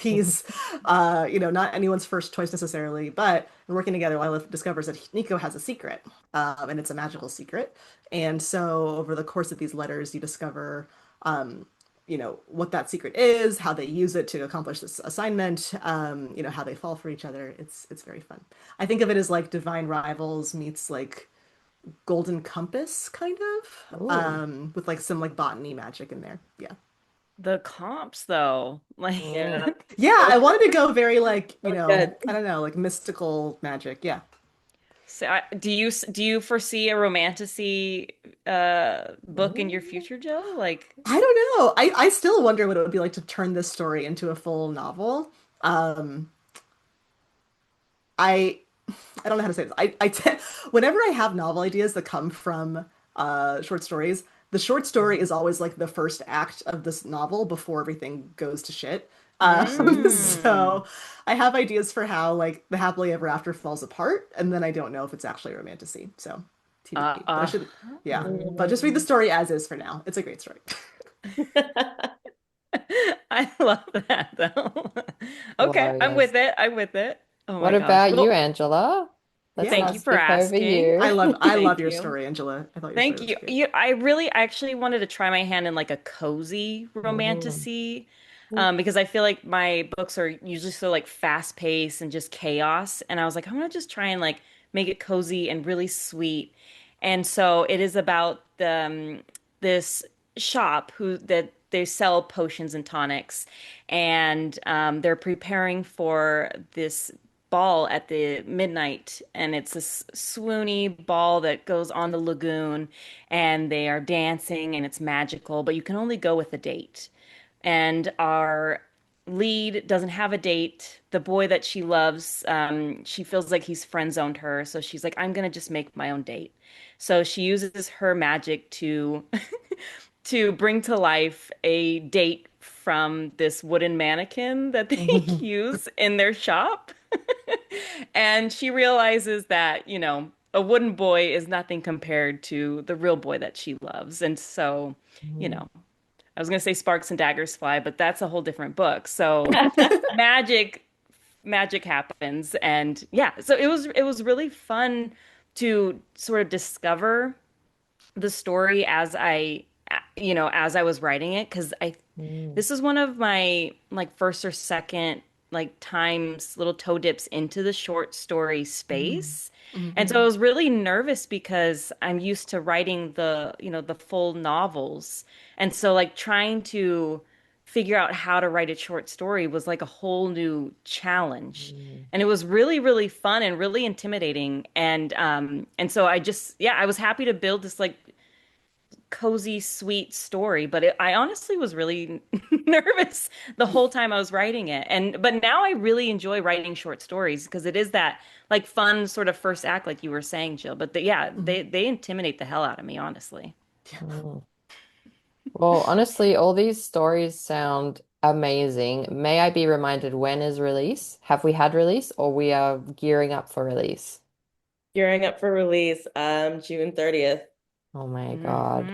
He's not anyone's first choice necessarily, but working together, Lila discovers that Nico has a secret, and it's a magical secret. And so over the course of these letters, you discover what that secret is, how they use it to accomplish this assignment, how they fall for each other. It's very fun. I think of it as like Divine Rivals meets like Golden Compass, kind of, Oh. with like some like botany magic in there. Yeah. The comps, though, like, Yeah, Mm. Yeah, that was I wanted to go very like, that was good. I don't know, like mystical magic. Yeah. so do you foresee a romantasy book in your Mm. future, Jill? Like, I don't know. I still wonder what it would be like to turn this story into a full novel. Um, I I don't know how to say this. Whenever I have novel ideas that come from short stories, the short story is always like the first act of this novel before everything goes to shit. mm, So I have ideas for how like the happily ever after falls apart, and then I don't know if it's actually a romantasy. So TBD. But I should, yeah. But just read the Mm. story as is for now. It's a great story. I love that though. Okay, I'm Glorious. with it. I'm with it. Oh What my gosh. about you, Well, Angela? Let's Yeah. thank not you for skip over asking. I you. love I love Thank your you. story, Angela. I thought your story Thank was you. great. I actually wanted to try my hand in like a cozy Mm. romantasy, because I feel like my books are usually so like fast paced and just chaos. And I was like, I'm gonna just try and like make it cozy and really sweet. And so it is about this shop who that they sell potions and tonics, and they're preparing for this ball at the midnight, and it's this swoony ball that goes on the lagoon, and they are dancing and it's magical, but you can only go with a date. And our lead doesn't have a date. The boy that she loves, she feels like he's friend zoned her, so she's like, I'm gonna just make my own date. So she uses her magic to to bring to life a date from this wooden mannequin that they use in their shop. And she realizes that, a wooden boy is nothing compared to the real boy that she loves. And so, you know, I was going to say sparks and daggers fly, but that's a whole different book. So magic magic happens, and yeah, so it was really fun to sort of discover the story as I was writing it, because I Mm. this is one of my like first or second like times little toe dips into the short story Mhm. space. And so I Mhm. was really nervous because I'm used to writing the full novels. And so like trying to figure out how to write a short story was like a whole new challenge. Mm. And it was really, really fun and really intimidating. And so I was happy to build this like cozy, sweet story, but I honestly was really nervous the whole time I was writing it. But now I really enjoy writing short stories because it is that like fun sort of first act, like you were saying, Jill. But yeah, Mhm. they intimidate the hell out of me, honestly. Yeah. Mm. Well, honestly, all these stories sound amazing. May I be reminded, when is release? Have we had release, or we are gearing up for release? Gearing up for release, June 30th. Oh my God.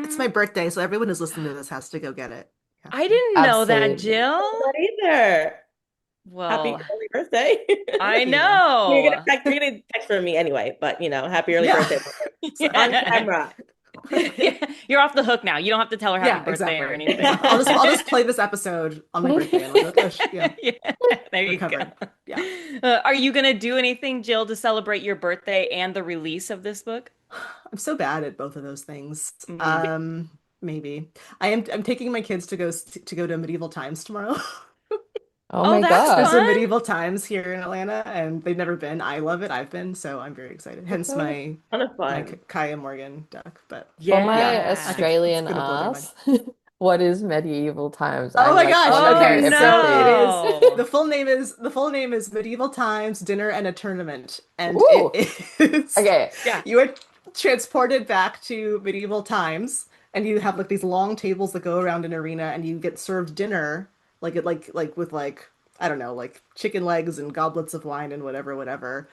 It's my birthday, so everyone who's listening to this has to go get it. Yeah. I didn't know that, Absolutely. Jill. Not either. Happy Well, early birthday. I Yeah. know. You're gonna text from me anyway, but happy early Yeah. birthday So, on Yeah. camera. Yeah, you're off the hook now. You don't have to tell her happy yeah, birthday or exactly. anything. I'll just play this episode on my birthday and I'll be like, oh yeah, Yeah, there we're you go. covered. Yeah. Are you gonna do anything, Jill, to celebrate your birthday and the release of this book? I'm so bad at both of those things. Mm. Maybe. I'm taking my kids to go to medieval times tomorrow. Oh Oh, my that's There's God. a fun. medieval times here in Atlanta and they've never been. I love it. I've been, so I'm very excited. Hence Okay. my Ton of fun. Kaya Morgan duck. But For my yeah, I Yeah. think it's Australian gonna blow their mind. ass, what is medieval times? Oh I'm my like, gosh. want to know Oh Okay, so it everything. is no. the full name is Medieval Times Dinner and a Tournament, and it Ooh, is okay. Yeah. you are transported back to medieval times, and you have like these long tables that go around an arena, and you get served dinner like with like I don't know like chicken legs and goblets of wine and whatever,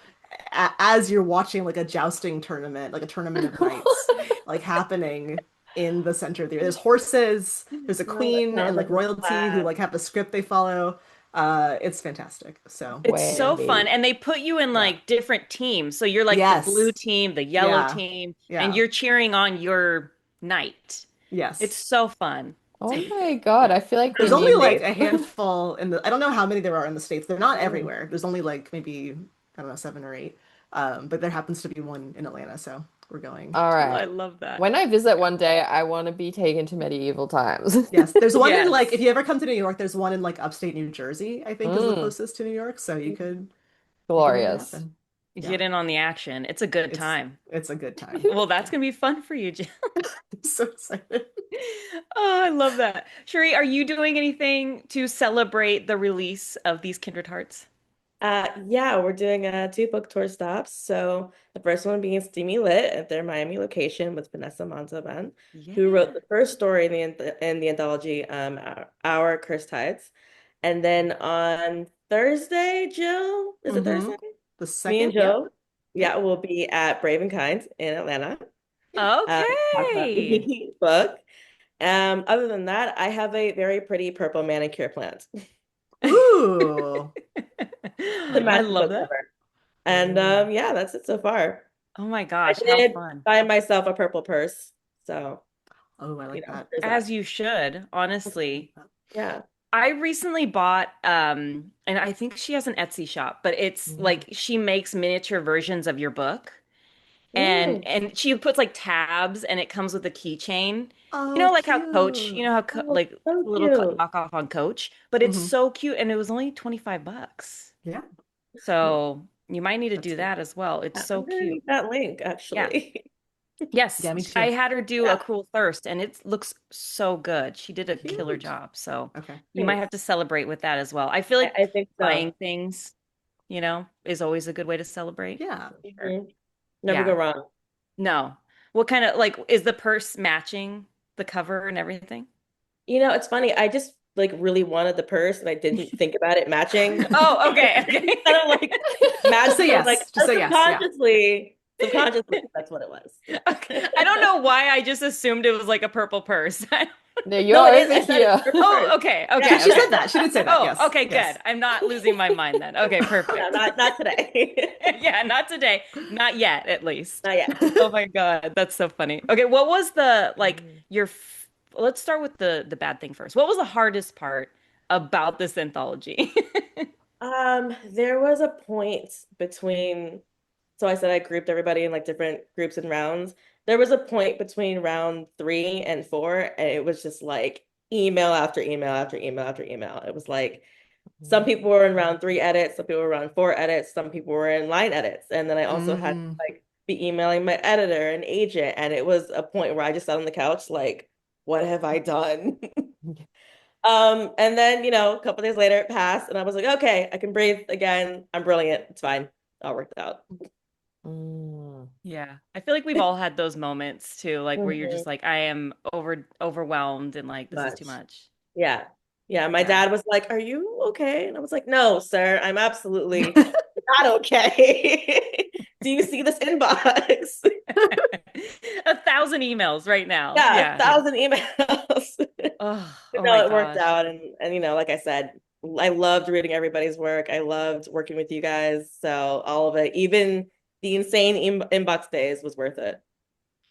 as you're watching like a jousting tournament, like a tournament of knights, like happening in the center there. There's horses, there's a Oh, that queen and sounds like like a royalty who blast. like have a script they follow. It's fantastic. So It's so yeah. fun. Wait. And they put you in Yeah. like different teams. So you're like the blue Yes. team, the yellow Yeah. team, and Yeah. you're cheering on your knight. It's Yes. so fun. Oh my God. Yeah. I feel like we There's only need like this. a handful in the I don't know how many there are in the States. They're not Mm. everywhere. There's only like maybe, I don't know, seven or eight. But there happens to be one in Atlanta, so we're going All to I right. love that. When I visit one day, I want to be taken to medieval times. Yes. There's one in like if Yes. you ever come to New York, there's one in like upstate New Jersey, I think is the Mm, closest to New York, so you could make it glorious. happen. Yeah. Get in on the action. It's a good It's time. it's a good time. Well, that's Yeah. gonna be fun for you, Jill. I'm so excited. Oh, I love that. Sheree, are you doing anything to celebrate the release of These Kindred Hearts? Yeah, we're doing two book tour stops. So the first one being Steamy Lit at their Miami location with Vanessa Montalban, who wrote Yeah. the first story in the anthology, Our Cursed Tides. And then on Thursday, Jill, is it Mm-hmm. Thursday? The Me and second, yep. Jill. yeah, we'll be at Brave and Kind in Atlanta. Talk about Okay. the book. Other than that, I have a very pretty purple manicure plant Ooh. to I match the love book that. cover. And Ooh. yeah, that's it so far. Oh my I gosh, how did fun. buy myself a purple purse. So, Oh, I like that. there's As that. you should, honestly. Yeah. I recently bought and I think she has an Etsy shop, but it's Mm. like she makes miniature versions of your book. And Mm. and she puts like tabs and it comes with a keychain. You Oh, know like how Coach, you cute. know how Oh, like so little cute. knockoff on Coach, but it's Hmm. so cute and it was only $25. Yeah, So you might need to that's do good. that as well. It's Yeah, so I'm gonna cute. need that link Yeah. actually. Yes, Yeah, me I too. had her do a Yeah. Cruel Thirst and it looks so good. She did a killer Cute. job. So Okay. you might have Thanks. to celebrate with that as well. I feel I, like I think buying so. things, is always a good way to celebrate. Yeah. Sure. Mhm. Never go Yeah. wrong. No. What kind of like is the purse matching the cover and everything? It's funny. I just like really wanted the purse and I didn't think about it matching. Oh, okay, It's kind of okay. like match. Just say I was like, yes. Just say yes. Yeah. subconsciously, that's what it was. Okay. I don't know why I just assumed it was like a purple purse. No, you're No, it is. over I said it's here. purple Oh, purse. okay, She, okay, Yeah. she said okay. that. She did say that. Oh, Yes. okay, good. Yes. I'm not losing my mind then. Okay, No, perfect. not today. Yeah, not today. Not yet, at least. Not yet. Oh my God, that's so funny. Okay, what was the like Mm. let's start with the bad thing first. What was the hardest part about this anthology? There was a point between, so I said I grouped everybody in like different groups and rounds. There was a point between round 3 and 4, and it was just like email after email after email after email. It was like some people were in round 3 edits, some people were round 4 edits, some people were in line edits. And then I also had to Mm. like be emailing my editor and agent. And it was a point where I just sat on the couch, like, what have I done? And then, a couple days later it passed and I was like, okay, I can breathe again. I'm brilliant. It's fine. All worked out. Mm. Yeah. I feel like we've all had those moments too, like where you're Mhm. just like, I am overwhelmed and like this is too Much. much. Yeah. Yeah. My Yeah. dad was like, are you okay? And I was like, no, sir, I'm absolutely not okay. Do you see this inbox? 1,000 emails right now. Yeah, a Yeah. thousand emails. Oh, But oh no, my it worked gosh. out. And like I said, I loved reading everybody's work. I loved working with you guys. So all of it, even the insane inbox days was worth it.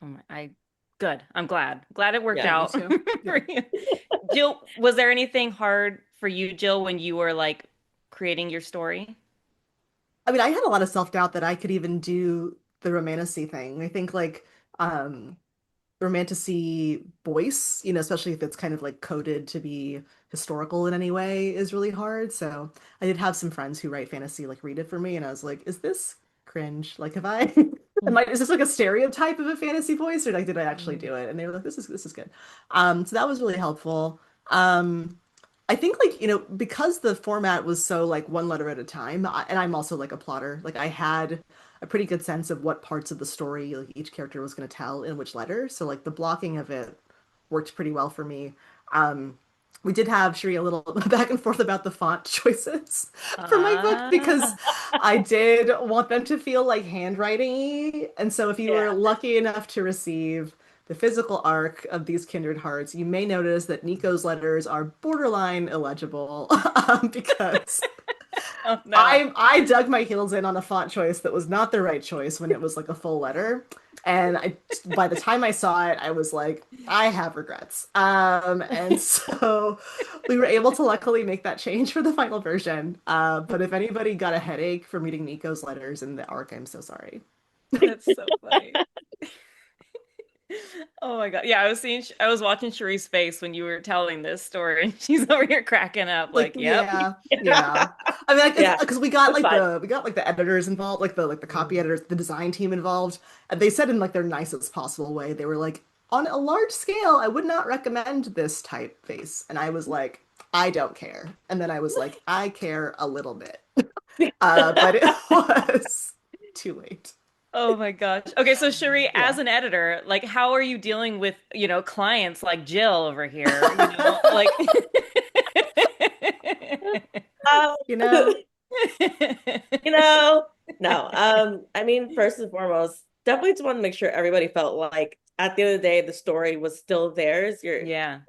Oh my, good. I'm glad. Glad it worked Yeah. Yeah, me out too. for Yeah. you. Jill, was there anything hard for you, Jill, when you were like creating your story? I mean, I had a lot of self-doubt that I could even do the romantasy thing. I think like um romantasy voice, especially if it's kind of like coded to be historical in any way, is really hard. So I did have some friends who write fantasy like read it for me, and I was like, is this cringe? Like, have I, is this like a stereotype of a fantasy voice, or like did I actually Mm. do it? And they were like, this is good. So that was really helpful. I think like, because the format was so like one letter at a time, and I'm also like a plotter, like I had a pretty good sense of what parts of the story like each character was going to tell in which letter. So like the blocking of it worked pretty well for me. Um, we did have Shri a little back and forth about the font choices for my book because Ah. I did want them to feel like handwriting. And so if you Yeah. were lucky enough to receive the physical arc of These Kindred Hearts, you may notice that Nico's letters are borderline illegible because Oh no. I dug my heels in on a font choice that was not the right choice when it was like a full letter. And by the time I saw it, I was like, I have regrets. And so we were able to luckily make that change for the final version. But if anybody got a headache from reading Nico's letters in the arc, I'm so sorry. That's so funny. Oh my God. Yeah, I was watching Cherie's face when you were telling this story, and she's over here cracking up, Like, like, yep. yeah, yeah. I mean, like, Yeah. because we got It's like fine. the editors involved, like the copy editors, the design team involved, and they said in like their nicest possible way, they were like, on a large scale, I would not recommend this typeface, and I was like, I don't care, and then I was like, I care a little bit, but it was too late. Oh my gosh. Okay, so Cherie, as Yeah. an editor, like, how are you dealing with, clients like Jill over here? Like, Um, You know, you know. No, I mean, first and foremost, definitely just want to make sure everybody felt like at the end of the day, the story was still theirs. Your Yeah.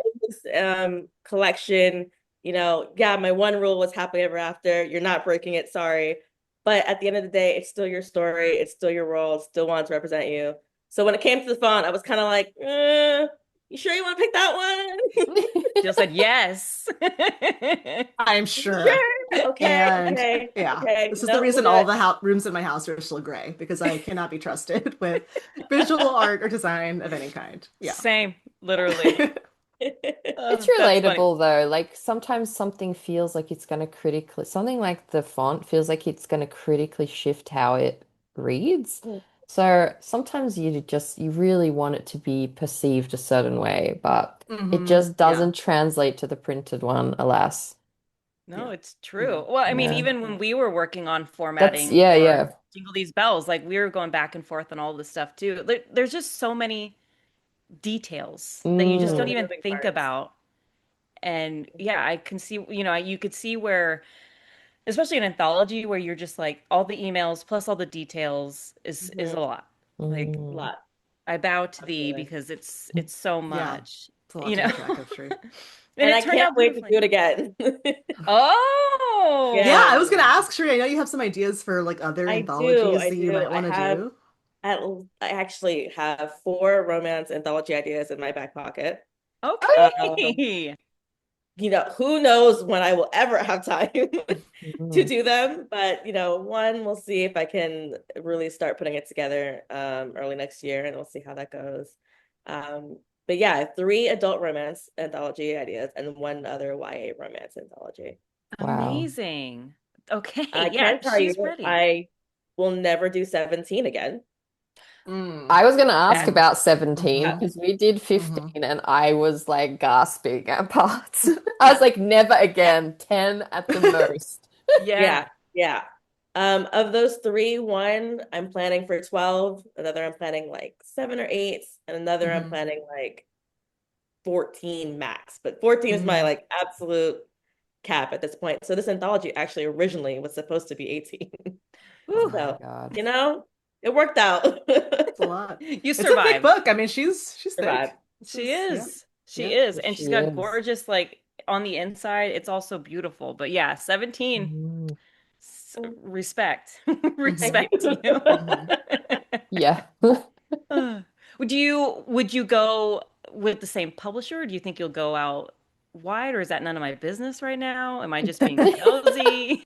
collection, yeah, my one rule was happily ever after. You're not breaking it, sorry. But at the end of the day, it's still your story, it's still your world, still want to represent you. So when it came to the font, I was kind of like, you sure you want to pick that one? Jill said yes. I'm You sure. sure? Okay, And okay, yeah, okay. this is the No, we'll reason do all it. the rooms in my house are still gray because I cannot be trusted with visual art or design of any kind. Yeah. Same, literally. It's That's funny. relatable though. Like sometimes something feels like it's going to critically, something like the font feels like it's going to critically shift how it reads. So sometimes you really want it to be perceived a certain way, but it just Yeah. doesn't translate to the printed one, alas. No, Yeah. it's Yeah. true. Well, I mean, Yeah. even when we were working on That's, formatting yeah, for yeah. Jingle These Bells, like we were going back and forth on all this stuff too. There's just so many details that you just So don't Mm, many even moving think parts. about. And yeah, I can see, you could see where, especially an anthology where you're just like all the emails plus all the details is a Mhm. lot. Like A mm. lot, I bow to thee absolutely. because it's so Yeah. much, It's a lot you to know. keep track of, true. And And it I turned can't out wait to do beautifully. it again. Yeah, I Yeah, was gonna Oh, ask Sheree, I know you have some ideas for like other I do. anthologies I that you do. might want to do. I actually have four romance anthology ideas in my back pocket. Um, okay. who knows when I will ever have time to Mm. do them, but one, we'll see if I can really start putting it together early next year, and we'll see how that goes. But yeah, three adult romance anthology ideas and one other YA romance anthology. Wow. Amazing. Okay, I yeah, can tell she's you, ready. I will never do 17 again. Mm. I was going to ask That about 17 Hmm. because we did Hmm. 15 and I was like gasping at parts. I was like, never Yeah. again, 10 at the most. yeah. Yeah, yeah. Of those three, one I'm planning for 12, another I'm planning like 7 or 8, and another I'm Hmm. planning like 14 max. But 14 is my Hmm. like absolute cap at this point. So this anthology actually originally was supposed to be 18. Oh Whew. my So, God. it worked out. It's a lot. You It's a thick survived. book. I mean, she's Survive. thick. This She is yeah. is. Yeah. She is. And she's She got is. gorgeous, like on the inside, it's also beautiful. But yeah, 17, Mm. respect. Hmm. Thank Respect to you. you. Hmm. Yeah. Uh, would you go with the same publisher? Do you think you'll go out wide, or is that none of my business right now? Am I just being nosy?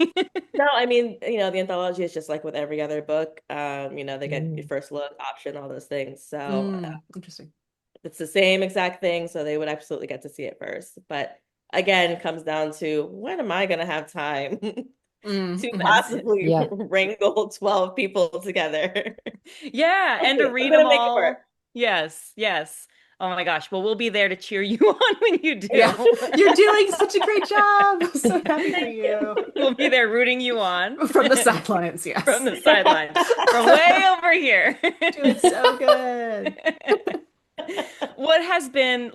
No, I mean, the anthology is just like with every other book. They get your Mm. first look option, all those things. So Mm. Interesting. it's the same exact thing. So they would absolutely get to see it first. But again, it comes down to when am I going to have time Mm. to Hmm. That's possibly Yeah. wrangle 12 people together? yeah, We'll and to see. I'm read them gonna make it work. all. Yes, yes. Oh my gosh. Well, we'll be there to cheer you on when you Yeah. do. You're doing such a great job. I'm so happy for Thank you. you. We'll be there rooting you on From the sidelines, from yes. the sidelines, from way over here. Doing so good. What has been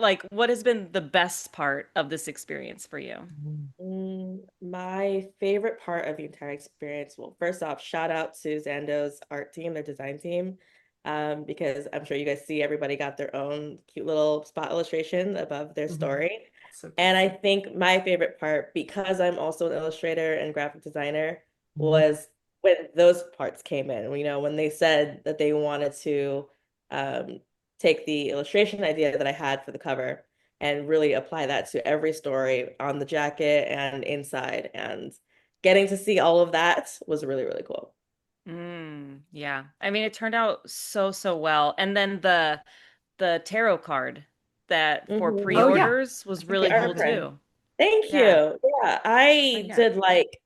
the best part of this experience for you? Mm. My favorite part of the entire experience, well, first off, shout out to Zando's art team, their design team, because I'm sure you guys see everybody got their own cute little spot illustration above their Hmm. story. So And cute. I think my favorite part, because I'm also an illustrator and graphic designer, Mm. was when those parts came in. When they said that they wanted to um, take the illustration idea that I had for the cover and really apply that to every story on the jacket and inside. And getting to see all of that was really, really cool. Yeah. I mean, it turned out so, so well. And then the tarot card that for Oh yeah. pre-orders I was think I really The cool have art it. print. too. Thank you. Yeah. Yeah, Oh, I yeah. did like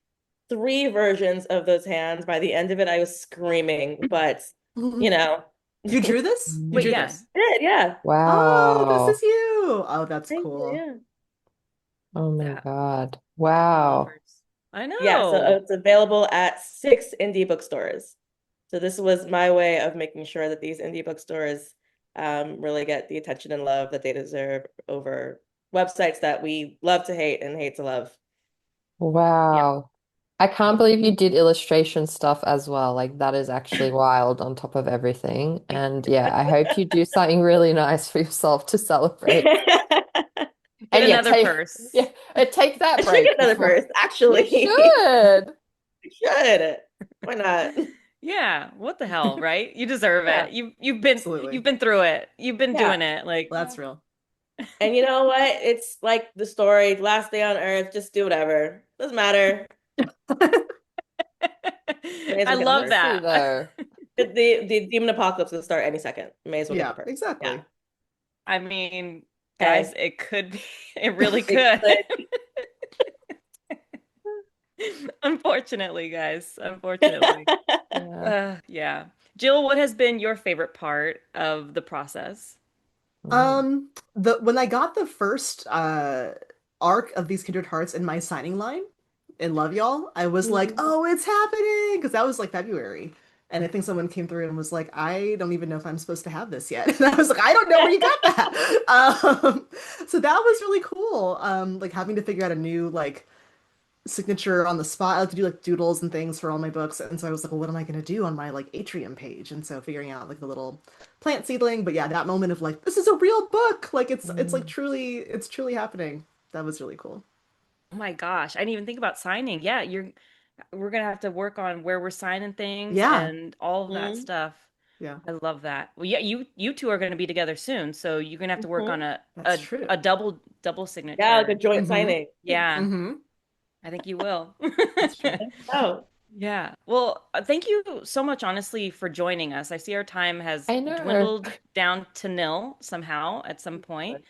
three versions of those hands. By the end of it, I was screaming, but you know, You drew this? You But drew yeah. this? did, yeah. Oh, this Wow. is you. Oh, that's Thank you, cool. yeah. Oh my That God. definitely Wow. offers. I Yeah, so know. it's available at 6 indie bookstores. So this was my way of making sure that these indie bookstores really get the attention and love that they deserve over websites that we love to hate and hate to love. Yep. Wow. I can't believe you did illustration stuff as well. Like that is actually wild on top of everything. And yeah, I hope you do something really nice for yourself to celebrate. Get And yeah, another take purse. yeah, take I that should get break another before purse, you actually. should. I should. Why not? Yeah, what the hell, right? You deserve Yeah. it. You've Absolutely. been through it. You've been Yeah. doing it. Like, That's real. And you know what? It's like the story, last day on Earth, just do whatever. Doesn't matter. May as I well get the love purse. Honestly, that. though. The demon apocalypse will start any second. May as well get the Yeah, purse. Yeah. exactly. I mean, guys, Okay. it could be, it really It could. could. Unfortunately, guys, unfortunately. Yeah. Yeah. Jill, what has been your favorite part of the process? Mm. The when I got the first arc of These Kindred Hearts in my signing line in Love Y'all, I was like, Mhm. "Oh, it's happening!" Because that was like February, and I think someone came through and was like, "I don't even know if I'm supposed to have this yet." And I was like, "I don't know where you got that." So that was really cool. Like having to figure out a new like signature on the spot. I like to do like doodles and things for all my books. And so I was like, well, what am I going to do on my like atrium page? And so figuring out like the little plant seedling. But yeah, that moment of like, this is a real book. Like it's like Mm. truly happening. That was really cool. Oh my gosh, I didn't even think about signing. Yeah, we're gonna have to work on where we're signing things Yeah. and all of that Mhm. stuff. Yeah. I love that. Well, yeah, you two are gonna be together soon, so you're gonna have to work on Mhm. That's true. a double Yeah, like a signature. joint Mm-hmm. signing. Yeah, Mm-hmm. I think you will. That's true. Oh, Yeah. Well, thank you so much, honestly, for joining us. I see our time has I know. dwindled down to nil somehow at some point.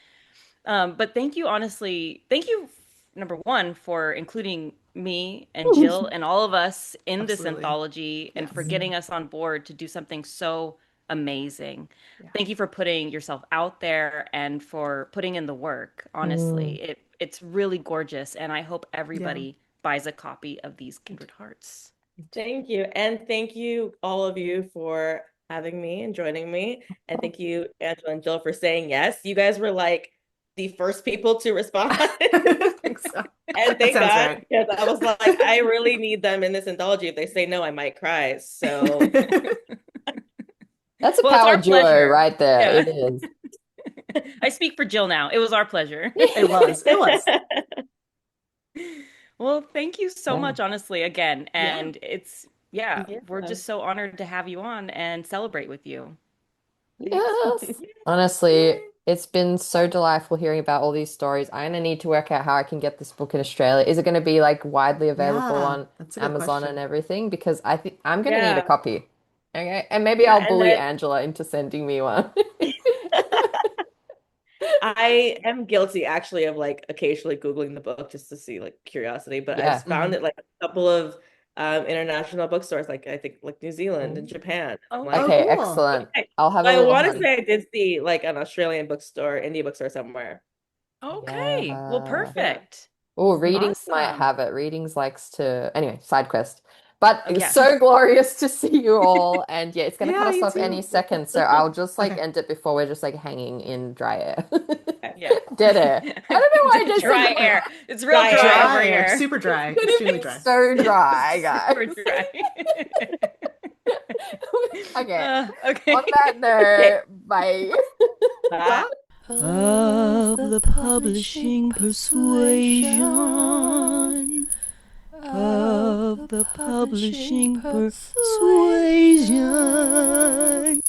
But thank you, honestly. Thank you, number one, for including me and Jill and all of us in this Absolutely. anthology and for Yes. getting us on board to do something so amazing. Yeah. Thank you for putting yourself out there and for putting in the work. Mm. Honestly, it's really gorgeous, and I hope Yeah. everybody buys a copy of These Kindred Hearts. thank you. And thank you, all of you, for having me and joining me. And thank you, Angela and Jill, for saying yes. You guys were like the first people to respond. I think so. And That thank sounds God, right. because I was like, I really need them in this anthology. If they say no, I might cry. So That's a Well, it's power our duo pleasure. right there. Yeah. It is. I speak for Jill now. It was our pleasure. It was. It was. Well, thank you so Yeah. much, honestly, again. Yeah. And yeah, we're yeah. just so honored to have you on and celebrate with you. Thanks. Yes. Honestly, it's been so delightful hearing about all these stories. I'm gonna need to work out how I can get this book in Australia. Is it going to be like widely available Yeah. on That's a good Amazon and question. everything? Because I think I'm going to need a Yeah. copy. Okay. And maybe Yeah. I'll And bully then Angela into sending me one. I am guilty actually of like occasionally Googling the book just to see like curiosity, but I've Yeah. found Hmm. it like a couple of international bookstores, like I think like New Zealand and Mm. Japan. I'm Oh, Oh, like, Okay, cool. excellent. okay. I'll have So a I little want to hunt. say I did see like an Australian bookstore, indie bookstore somewhere. okay. Well, Yeah. Yeah. perfect. Oh, readings might Awesome. have it. Readings likes to. Anyway, side quest. But Oh, it was yeah. so glorious to see you all. And yeah, it's going to cut Yeah, us you off any too. second. So I'll just like Okay. end it before we're just like hanging in dry air. Yeah. Dead air. I don't know why I just said Dry that. air. It's real Dry dry air. over Dry, here. super It's dry, going to extremely be dry. so dry, Super guys. dry. Okay. On Okay. that Okay. note, bye. Bye. Of the publishing persuasion, of the publishing persuasion.